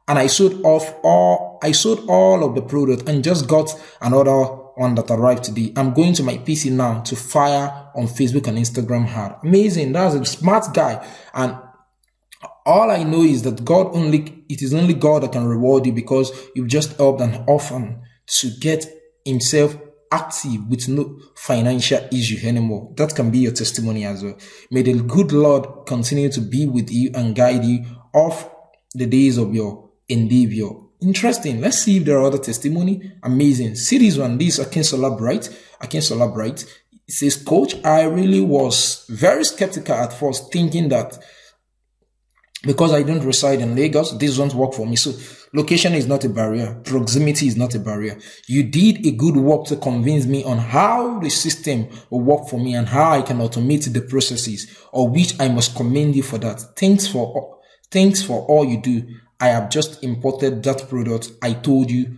and I sold off all I sold all of the product and just got another one that arrived today. I'm going to my PC now to fire on Facebook and Instagram ad. Amazing. That's a smart guy. And all I know is that it is only God that can reward you, because you've just helped an orphan to get himself active with no financial issue anymore. That can be your testimony as well. May the good Lord continue to be with you and guide you off the days of your endeavor. Interesting. Let's see if there are other testimony. Amazing. See this one. This Akinsola Bright. It says, Coach, I really was very skeptical at first, thinking that because I don't reside in Lagos, this won't work for me. So location is not a barrier. Proximity is not a barrier. You did a good work to convince me on how the system will work for me and how I can automate the processes, of which I must commend you for that. Thanks for all you do. I have just imported that product I told you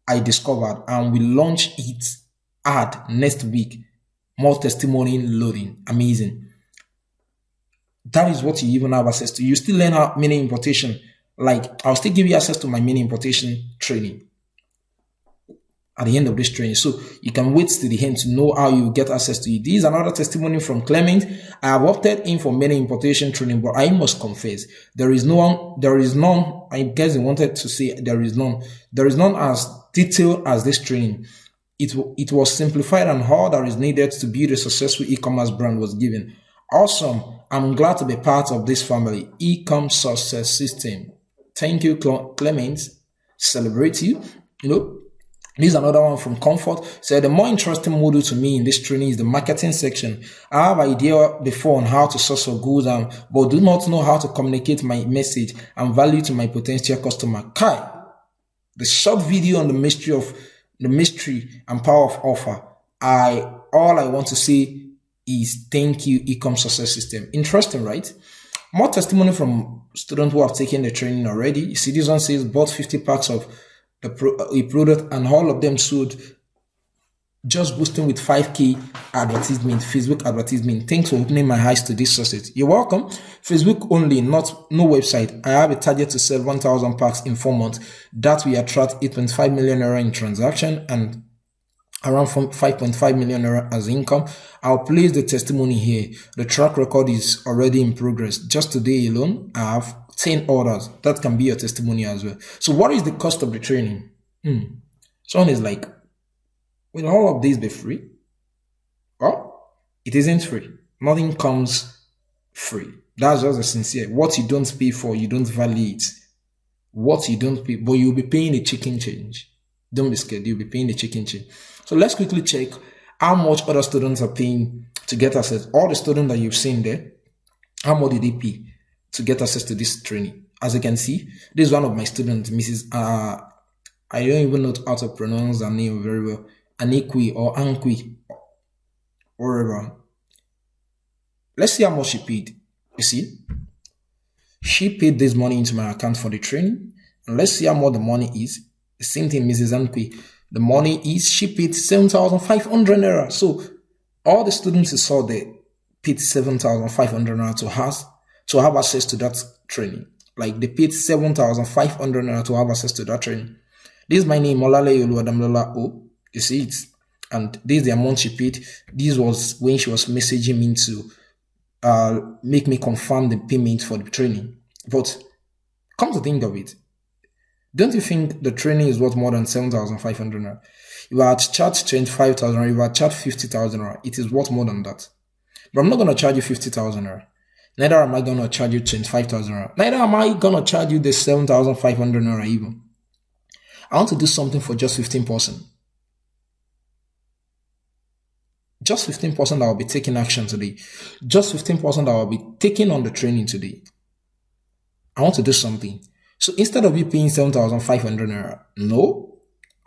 I discovered, and will launch it ad next week. More testimony loading. Amazing. That is what you even have access to. You still learn how mini importation. Like, I'll still give you access to my mini importation training at the end of this training. So you can wait to the end to know how you get access to it. This is another testimony from Clement. I have opted in for many importation training, but I must confess, there is none. I guess they wanted to say there is none. There is none as detailed as this training. It was simplified, and all that is needed to build a successful e-commerce brand was given. Awesome. I'm glad to be part of this family. E-com success system. Thank you, Clement. Celebrate you. This is another one from Comfort. Said the more interesting module to me in this training is the marketing section. I have idea before on how to source for goods, but do not know how to communicate my message and value to my potential customer. Kai, the short video on the mystery and power of offer. All I want to say is thank you, e-com success system. Interesting, right? More testimony from students who have taken the training already. You see, this one says bought 50 packs of a product, and all of them sold, just boosting with 5k advertisement, Facebook advertisement. Thanks for opening my eyes to this success. You're welcome. Facebook only, no website. I have a target to sell 1,000 packs in 4 months. That will attract 8.5 million euro in transaction and around 5.5 million euro as income. I'll place the testimony here. The track record is already in progress. Just today alone, I have 10 orders. That can be your testimony as well. So what is the cost of the training? Someone is like, will all of these be free? Well, it isn't free. Nothing comes free. That's just the sincere. What you don't pay for, you don't value it. What you don't pay, but you'll be paying a chicken change. Don't be scared. You'll be paying the chicken change. So let's quickly check how much other students are paying to get access. All the students that you've seen there, how much did they pay to get access to this training? As you can see, this is one of my students, Mrs. I don't even know how to pronounce her name very well. Anikwi or Ankwi, whatever. Let's see how much she paid. You see, she paid this money into my account for the training. And let's see how much the money is. The same thing, Mrs. Ankwi. The money is, she paid 7,500 naira. So all the students who saw there paid 7,500 naira to have access to that training. Like, they paid 7,500 naira to have access to that training. This is my name, Olale Oluwadamlola O. You see it? And this is the amount she paid. This was when she was messaging me to make me confirm the payment for the training. But come to think of it, don't you think the training is worth more than 7,500 naira? If I had charged 25,000 naira, if I had charged 50,000 naira, it is worth more than that. But I'm not going to charge you 50,000 naira. Neither am I going to charge you 25,000 naira. Neither am I going to charge you the 7,500 naira even. I want to do something for just 15%. Just 15% I will be taking action today. Just 15% I will be taking on the training today. I want to do something. So instead of you paying 7,500 naira, no,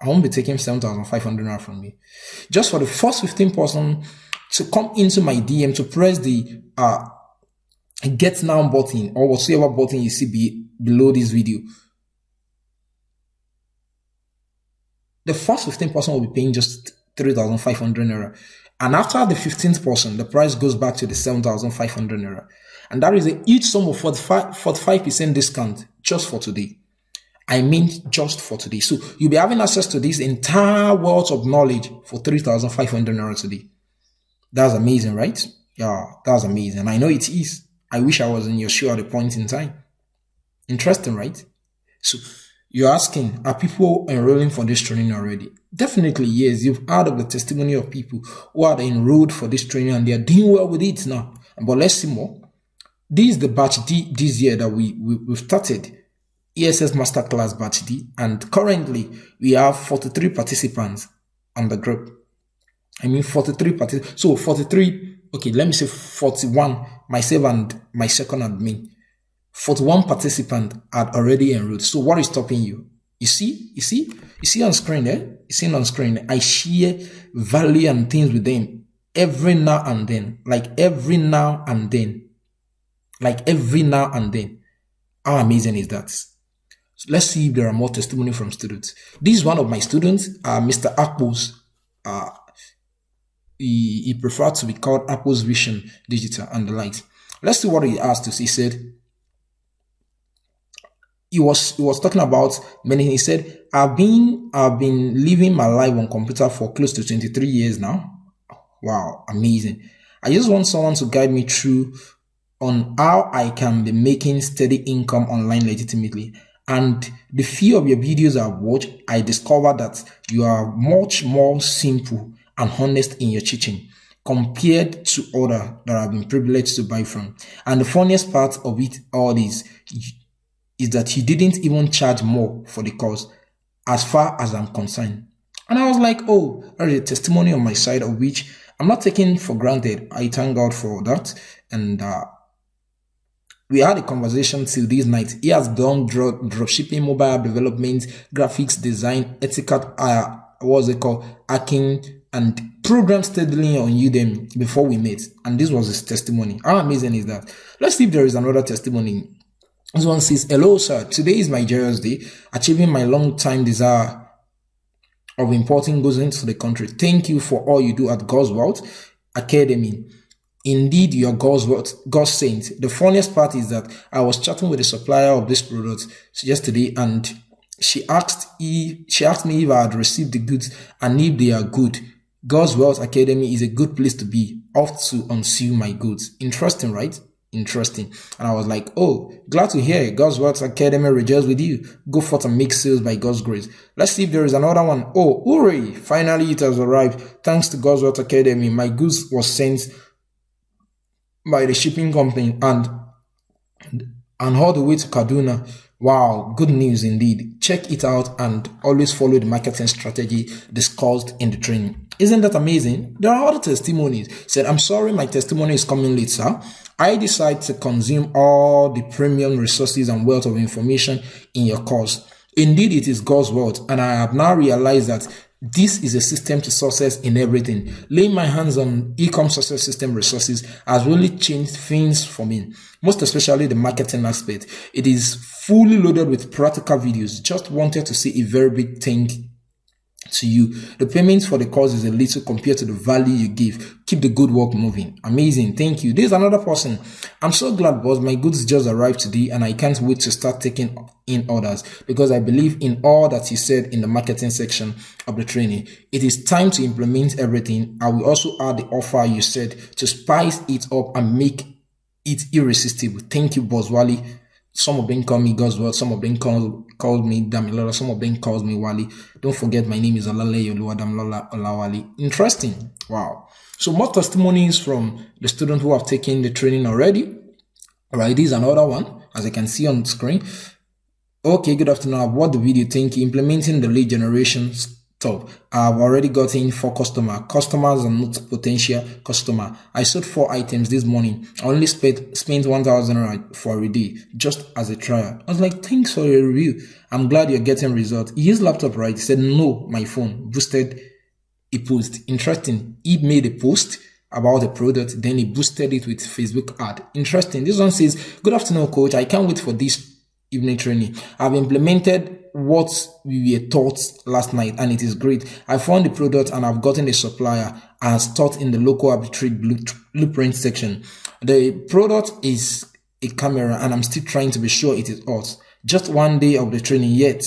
I won't be taking 7,500 naira from you. Just for the first 15% to come into my DM to press the get now button or whatsoever button you see below this video. The first 15% will be paying just 3,500 naira. And after the 15%, the price goes back to the 7,500 naira. And that is a huge sum of 45% discount just for today. I mean, just for today. So you'll be having access to this entire wealth of knowledge for 3,500 naira today. That's amazing, right? Yeah, that's amazing. I know it is. I wish I was in your shoe at a point in time. Interesting, right? So you're asking, are people enrolling for this training already? Definitely, yes. You've heard of the testimony of people who are enrolled for this training and they are doing well with it now. But let's see more. This is the batch D this year that we've started. ESS Masterclass Batch D, and currently we have 43 participants on the group. I mean 43 participants. So 43, okay, let me say 41, myself and my second admin. 41 participants had already enrolled. So what is stopping you? You see on screen, You see on screen, I share value and things with them every now and then. How amazing is that? So let's see if there are more testimony from students. This is one of my students, Mr. Apples. He preferred to be called Apples Vision Digital and the likes. Let's see what he asked us. He said, he was talking about many. He said, I've been living my life on computer for close to 23 years now. Wow, amazing. I just want someone to guide me through on how I can be making steady income online legitimately. And the few of your videos I've watched, I discovered that you are much more simple and honest in your teaching compared to others that I've been privileged to buy from. And the funniest part of it all is that you didn't even charge more for the course as far as I'm concerned. And I was like, oh, that is a testimony on my side of which I'm not taking for granted. I thank God for that. And we had a conversation till this night. He has done dropshipping, mobile development, graphics design, ethical, hacking, and programmed steadily on Udemy before we met. And this was his testimony. How amazing is that? Let's see if there is another testimony. This one says, hello, sir. Today is my joyous day, achieving my long-time desire of importing goods into the country. Thank you for all you do at Godswealth Academy. Indeed, you are God's saint. The funniest part is that I was chatting with the supplier of this product yesterday, and she asked me if I had received the goods and if they are good. Godswealth Academy is a good place to be. Off to unseal my goods. Interesting, right? Interesting. And I was like, oh, glad to hear Godswealth Academy rejoices with you. Go forth and make sales by God's grace. Let's see if there is another one. Oh, hooray! Finally, it has arrived. Thanks to Godswealth Academy, my goods was sent by the shipping company and all the way to Kaduna. Wow, good news indeed. Check it out and always follow the marketing strategy discussed in the training. Isn't that amazing? There are other testimonies. Said, I'm sorry my testimony is coming late, sir. I decide to consume all the premium resources and wealth of information in your course. Indeed, it is God's word, and I have now realized that this is a system to success in everything. Laying my hands on e-com success system resources has really changed things for me, most especially the marketing aspect. It is fully loaded with practical videos. Just wanted to say a very big thank to you. The payment for the course is a little compared to the value you give. Keep the good work moving. Amazing. Thank you. There's another person. I'm so glad, boss. My goods just arrived today and I can't wait to start taking in orders because I believe in all that you said in the marketing section of the training. It is time to implement everything. I will also add the offer you said to spice it up and make it irresistible. Thank you, boss Wally. Some of them call me Godswealth, some of them call me Damilola, some of them calls me Wally. Don't forget my name is Olale Yoluwa Damilola Olawale. Interesting. Wow. So more testimonies from the students who have taken the training already. Alright, this is another one, as I can see on the screen. Okay, good afternoon. I've watched the video. Thank you. Implementing the lead generation stuff. I've already gotten 4 customers. Customers are not potential customer. I sold 4 items this morning. I only spent 1,000 for a day, just as a trial. I was like, thanks for your review. I'm glad you're getting results. He used laptop, right? He said, no, my phone. Boosted a post. Interesting. He made a post about the product, then he boosted it with Facebook ad. Interesting. This one says, good afternoon, coach. I can't wait for this evening training. I've implemented what we were taught last night and it is great. I found the product and I've gotten a supplier as taught in the local arbitrary blueprint section. The product is a camera and I'm still trying to be sure it is us. Just one day of the training, yet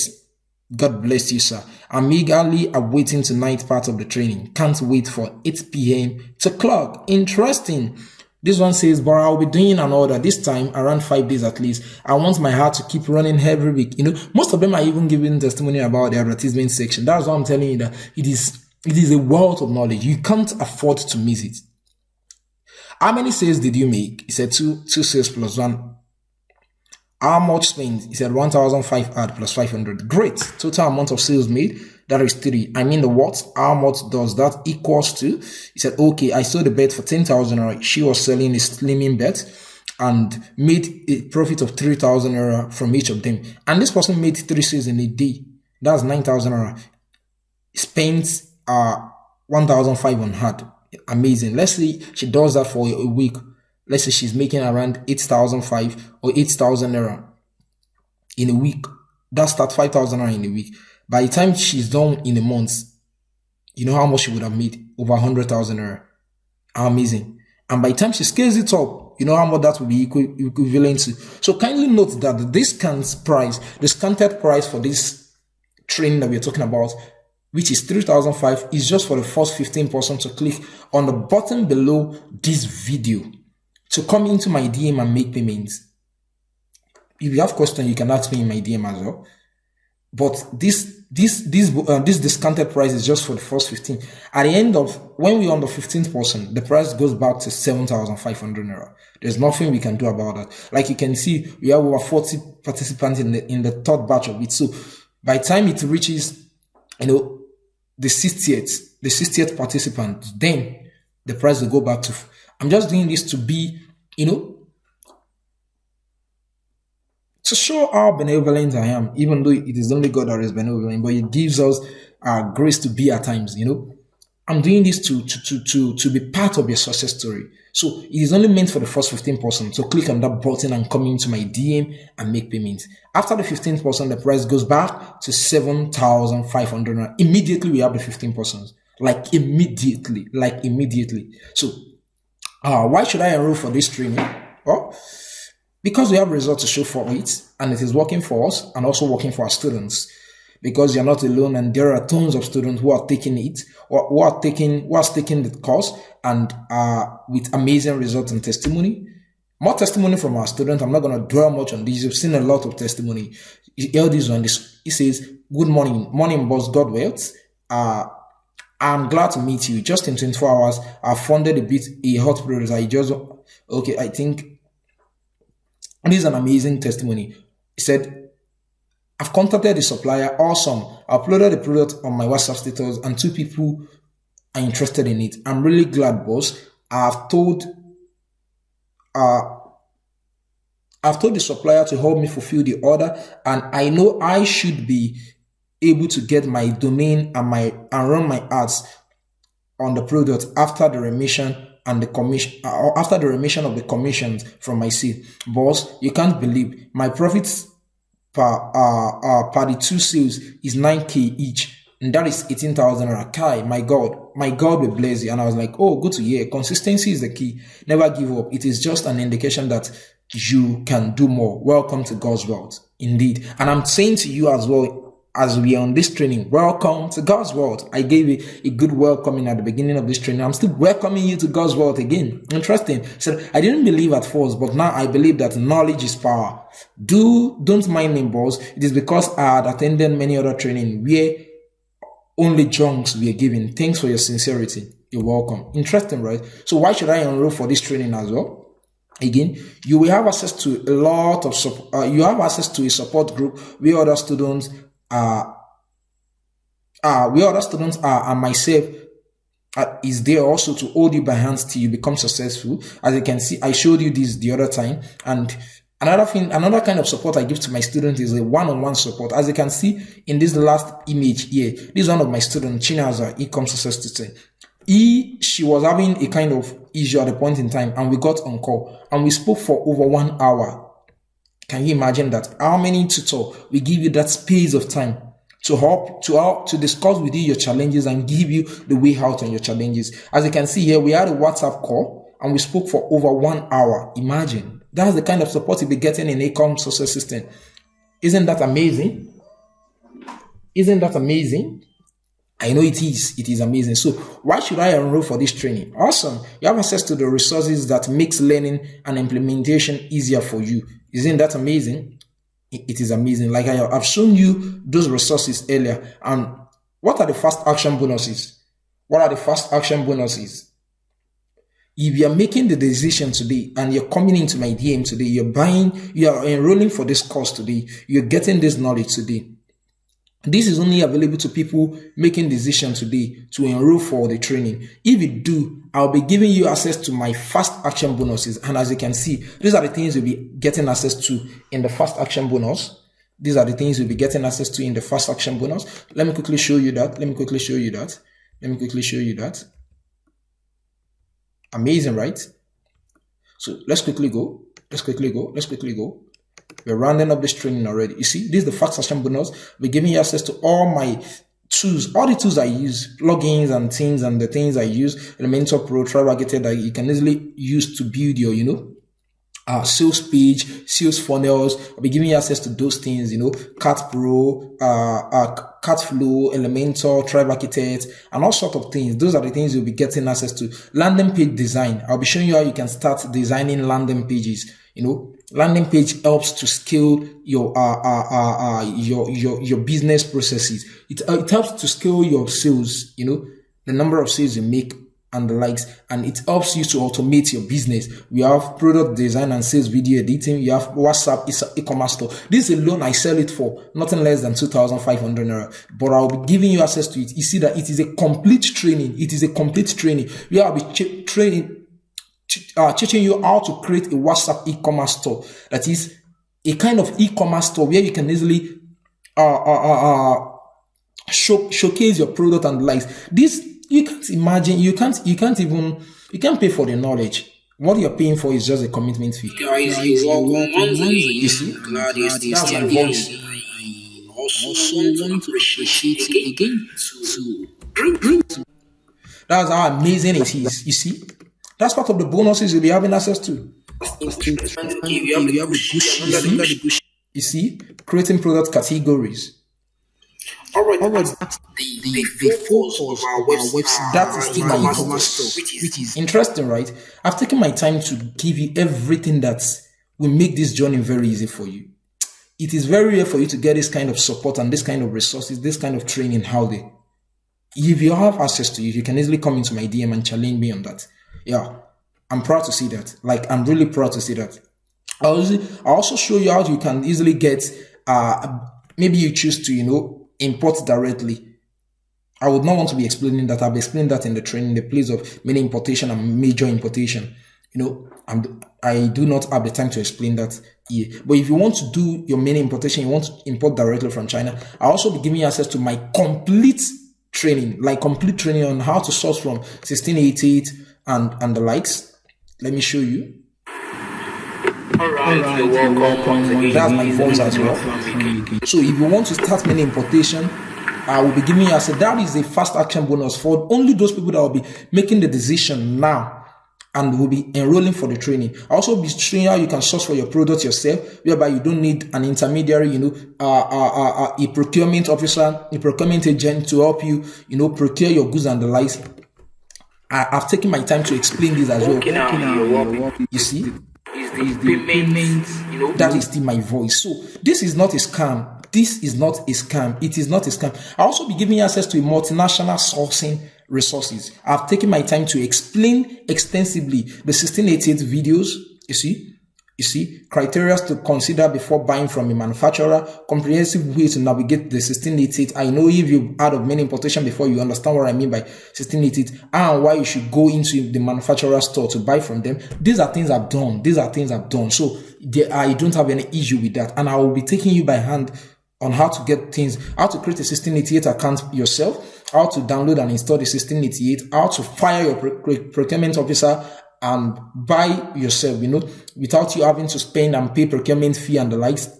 God bless you, sir. I'm eagerly awaiting tonight part of the training. Can't wait for 8 p.m. to clock. Interesting. This one says, but I'll be doing an order this time around 5 days at least. I want my heart to keep running every week. Most of them are even giving testimony about the advertisement section. That's why I'm telling you that it is a wealth of knowledge. You can't afford to miss it. How many sales did you make? He said two sales plus one. How much spent? He said 1,500 plus 500. Great. Total amount of sales made. That is 3. I mean the what? How much does that equals to? He said, okay, I sold the bed for 10,000 euro. She was selling a slimming bed and made a profit of 3,000 euro from each of them. And this person made 3 sales in a day. That's 9,000 euro. Spent 1,500. Amazing. Let's say she does that for a week. Let's say she's making around 8,500 or 8,000 euro in a week. That's that 5,000 euro in a week. By the time she's done in a month, you know how much she would have made? Over 100,000 euro. Amazing. And by the time she scales it up, you know how much that will be equivalent to. So kindly note that the discounted price for this training that we're talking about, which is 3,500, is just for the first 15 person to click on the button below this video to come into my DM and make payments. If you have questions, you can ask me in my DM as well. But this discounted price is just for the first 15. At the end of, when we're on the 15th person, the price goes back to 7,500 naira. There's nothing we can do about that. Like you can see, we have over 40 participants in the third batch of it. So by the time it reaches, the 60th participant, then the price will go back to. I'm just doing this to be, to show how benevolent I am, even though it is only God that is benevolent, but it gives us grace to be at times, I'm doing this to be part of your success story. So it is only meant for the first 15 person. So click on that button and come into my DM and make payments. After the 15th person, the price goes back to 7,500. Immediately we have the 15 persons. Like immediately. So why should I enroll for this training? Well, because we have results to show for it, and it is working for us and also working for our students. Because you're not alone, and there are tons of students who are taking it, or who are taking the course, and with amazing results and testimony. More testimony from our students. I'm not going to dwell much on this. You've seen a lot of testimony. You hear this one. He says, "Good morning, boss. Godswealth. I'm glad to meet you. Just in 24 hours, I funded a hot product. I think this is an amazing testimony." He said, "I've contacted the supplier. Awesome. I uploaded the product on my WhatsApp status and 2 people are interested in it. I'm really glad, boss. I've told the supplier to help me fulfill the order, and I know I should be able to get my domain and run my ads on the product after the remission and the commission, after the remission of the commissions from my sale. Boss, you can't believe my profits per the 2 sales is 9k each, and that is 18,000 Kai. My God will bless you." And I was like, oh, good to hear. Consistency is the key. Never give up. It is just an indication that you can do more. Welcome to Godswealth, indeed. And I'm saying to you as well, as we are on this training, welcome to Godswealth. I gave you a good welcoming at the beginning of this training. I'm still welcoming you to Godswealth again. Interesting. So I didn't believe at first, but now I believe that knowledge is power. Don't mind me, boss. It is because I had attended many other training where only junks were given. Thanks for your sincerity. You're welcome. Interesting, right? So why should I enroll for this training as well? Again, you will have access to a lot of support. You have access to a support group where other students are, and myself is there also to hold you by hands till you become successful. As you can see, I showed you this the other time. And another kind of support I give to my students is a one-on-one support. As you can see in this last image here, this is one of my students, Chinaza, e-com success student. She was having a kind of issue at a point in time, and we got on call and we spoke for over 1 hour. Can you imagine that? How many tutor we give you that space of time to help to discuss with you your challenges and give you the way out on your challenges? As you can see here, we had a WhatsApp call and we spoke for over 1 hour. Imagine. That's the kind of support you'll be getting in a e-com success system. Isn't that amazing? Isn't that amazing? I know it is. It is amazing. So why should I enroll for this training? Awesome. You have access to the resources that makes learning and implementation easier for you. Isn't that amazing? It is amazing. Like I've shown you those resources earlier. And what are the fast action bonuses? What are the fast action bonuses? If you're making the decision today and you're coming into my DM today, you are enrolling for this course today, you're getting this knowledge today. This is only available to people making decision today to enroll for the training. If you do, I'll be giving you access to my fast action bonuses. And as you can see, these are the things you'll be getting access to in the fast action bonus. These are the things you'll be getting access to in the fast action bonus. Let me quickly show you that. Amazing, right? So let's quickly go. We're rounding up this training already. You see, this is the fast action bonus. We're giving you access to all my tools, all the tools I use, plugins and things, and the things I use, Elementor Pro, Trivageted, that you can easily use to build your, sales page, sales funnels. I'll be giving you access to those things, Cat Pro, Cat Flow, Elementor, Trivageted, and all sorts of things. Those are the things you'll be getting access to. Landing page design. I'll be showing you how you can start designing landing pages. Landing page helps to scale your business processes. It helps to scale your sales, the number of sales you make and the likes, and it helps you to automate your business. We have product design and sales video editing. You have WhatsApp e-commerce store. This alone, I sell it for nothing less than 2,500 naira. But I'll be giving you access to it. You see that it is a complete training. Where I'll be teaching you how to create a WhatsApp e-commerce store. That is a kind of e-commerce store where you can easily showcase your product and likes. This you can't imagine. You can't pay for the knowledge. What you're paying for is just a commitment fee. Guys, you're welcome once again. You see, Glad you're still that's my here. voice. I also want to appreciate you again to bring That's how amazing it is. You see, that's part of the bonuses you'll be having access to. You see, creating product categories. All right, that's the focus of our website. That is still my e-commerce store, which is interesting, right? I've taken my time to give you everything that will make this journey very easy for you. It is very rare for you to get this kind of support and this kind of resources, this kind of training. If you have access to it, you can easily come into my DM and challenge me on that. Yeah, I'm proud to see that. I'm really proud to see that. I'll also show you how you can easily get, maybe you choose to, import directly. I would not want to be explaining that. I'll be explaining that in the training, the place of mini importation and major importation. I do not have the time to explain that here. But if you want to do your mini importation, you want to import directly from China, I'll also be giving you access to my complete training on how to source from 1688 and the likes. Let me show you. All right, you're welcome. That's my voice as well. So if you want to start many importation, I will be giving you access. That is a fast action bonus for only those people that will be making the decision now and will be enrolling for the training. I'll also be showing how you can source for your product yourself, whereby you don't need an intermediary, a procurement officer, a procurement agent to help you, procure your goods and the likes. I've taken my time to explain this as well. You see? That is still my voice. So this is not a scam. It is not a scam. I'll also be giving you access to multinational sourcing resources. I've taken my time to explain extensively the 1688 videos. You see, criteria to consider before buying from a manufacturer, comprehensive way to navigate the 1688. I know if you've heard of many importation before, you understand what I mean by 1688 and why you should go into the manufacturer store to buy from them. These are things I've done. So I don't have any issue with that. And I will be taking you by hand on how to get things, how to create a 1688 account yourself, how to download and install the 1688, how to fire your procurement officer and buy yourself, without you having to spend and pay procurement fee and the likes,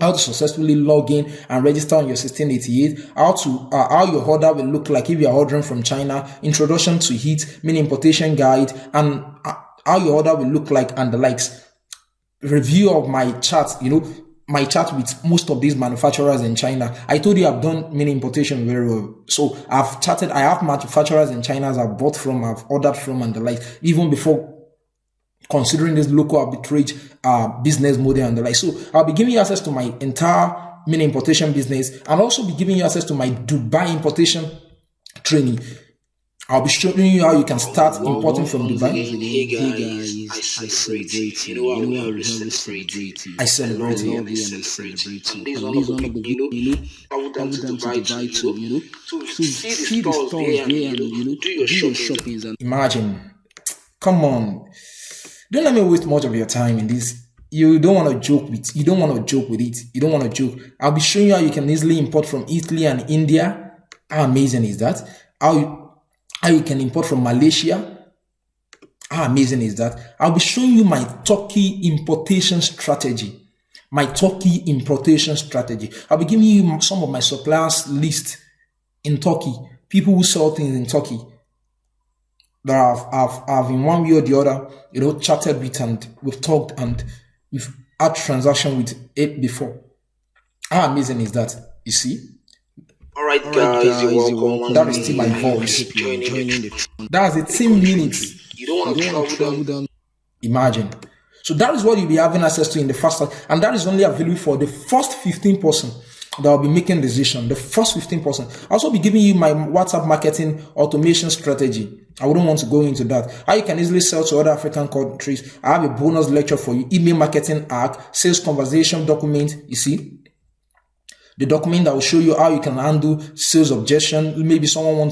how to successfully log in and register on your 1688, how your order will look like if you are ordering from China, introduction to it, mini importation guide, and how your order will look like and the likes, review of my chart, my chat with most of these manufacturers in China. I told you I've done mini importation very well. So I've chatted, I have manufacturers in China I've bought from, I've ordered from and the like, even before considering this local arbitrage business model and the like. So I'll be giving you access to my entire mini importation business and also be giving you access to my Dubai importation training. I'll be showing you how you can start importing from Dubai. Hey guys, I celebrate you. You know I always celebrate you. I celebrate you. And this is one of the travel down to Dubai to see the stores there and do your shoppings and imagine. Come on. Don't let me waste much of your time in this. You don't want to joke with it. You don't want to joke. I'll be showing you how you can easily import from Italy and India. How amazing is that? How you can import from Malaysia. How amazing is that? I'll be showing you my Turkey importation strategy. I'll be giving you some of my suppliers list in Turkey. People who sell things in Turkey that I've in one way or the other, chatted with and we've talked and we've had transaction with it before. How amazing is that? You see? Alright guys, you're welcome. That is still my voice. That's 18 minutes. You don't want to travel down. Imagine. So that is what you'll be having access to in the first, and that is only available for the first 15% that will be making decision. The first 15%. I'll also be giving you my WhatsApp marketing automation strategy. I wouldn't want to go into that. How you can easily sell to other African countries. I have a bonus lecture for you. Email marketing hack, sales conversation document. You see? The document that will show you how you can handle sales objection. Maybe someone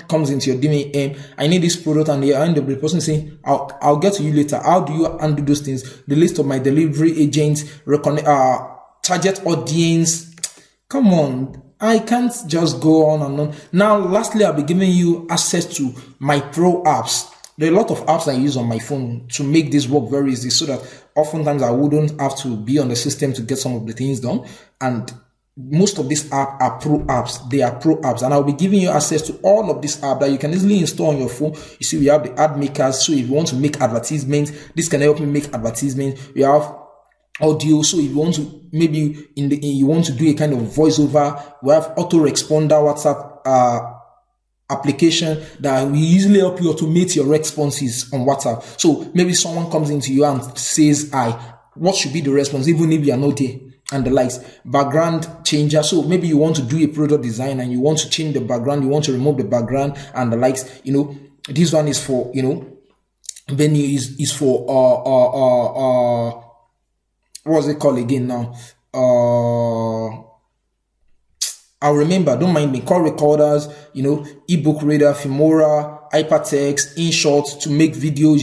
comes into your DM, I need this product, and the end of the person saying, I'll get to you later. How do you handle those things? The list of my delivery agents, target audience. Come on. I can't just go on and on. Now, lastly, I'll be giving you access to my pro apps. There are a lot of apps I use on my phone to make this work very easy so that oftentimes I wouldn't have to be on the system to get some of the things done. And most of these apps are pro apps. They are pro apps. And I'll be giving you access to all of these apps that you can easily install on your phone. You see, we have the ad makers. So if you want to make advertisements, this can help you make advertisements. We have audio. So if you want to, maybe you want to do a kind of voiceover, we have autoresponder WhatsApp application that will easily help you automate your responses on WhatsApp. So maybe someone comes into you and says, what should be the response, even if you are not there, and the likes. Background changer. So maybe you want to do a product design and you want to change the background, you want to remove the background and the likes. This one is for, venue is for what's it called again now? I'll remember, don't mind me. Call recorders, ebook reader, Filmora, hypertext, InShot to make videos,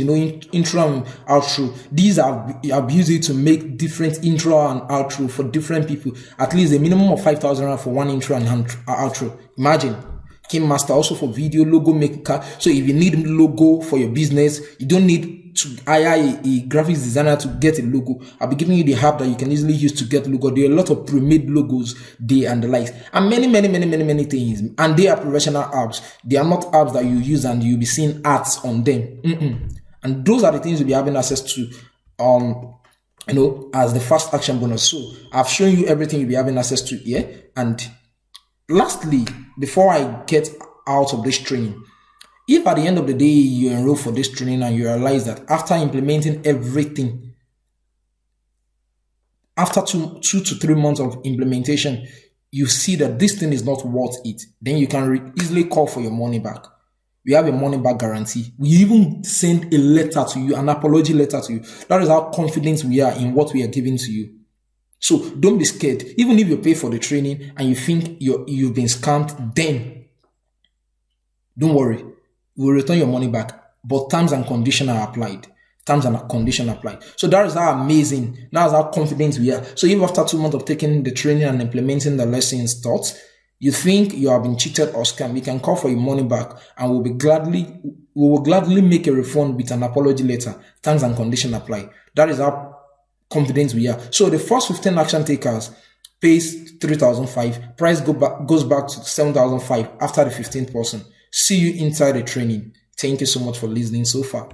intro and outro. These I've used it to make different intro and outro for different people. At least a minimum of 5,000 rand for one intro and outro. Imagine. Game Master also for video, logo maker. So if you need logo for your business, you don't need to hire a graphics designer to get a logo. I'll be giving you the app that you can easily use to get logo. There are a lot of pre-made logos there and the likes, and many things. And they are professional apps. They are not apps that you use and you'll be seeing ads on them. And those are the things you'll be having access to as the first action bonus. So I've shown you everything you'll be having access to here. And lastly, before I get out of this training, if at the end of the day you enroll for this training and you realize that after implementing everything, after 2 to 3 months of implementation, you see that this thing is not worth it, then you can easily call for your money back. We have a money back guarantee. We even send a letter to you, an apology letter to you. That is how confident we are in what we are giving to you. So don't be scared. Even if you pay for the training and you think you've been scammed, then don't worry. We'll return your money back. But terms and conditions are applied. So that is how amazing, that is how confident we are. So if after 2 months of taking the training and implementing the lessons taught, you think you have been cheated or scammed, you can call for your money back and we will gladly make a refund with an apology letter. Terms and conditions apply. That is how confident we are. So the first 15 action takers pays 3,500. Price goes back to 7,500 after the 15th person. See you inside the training. Thank you so much for listening so far.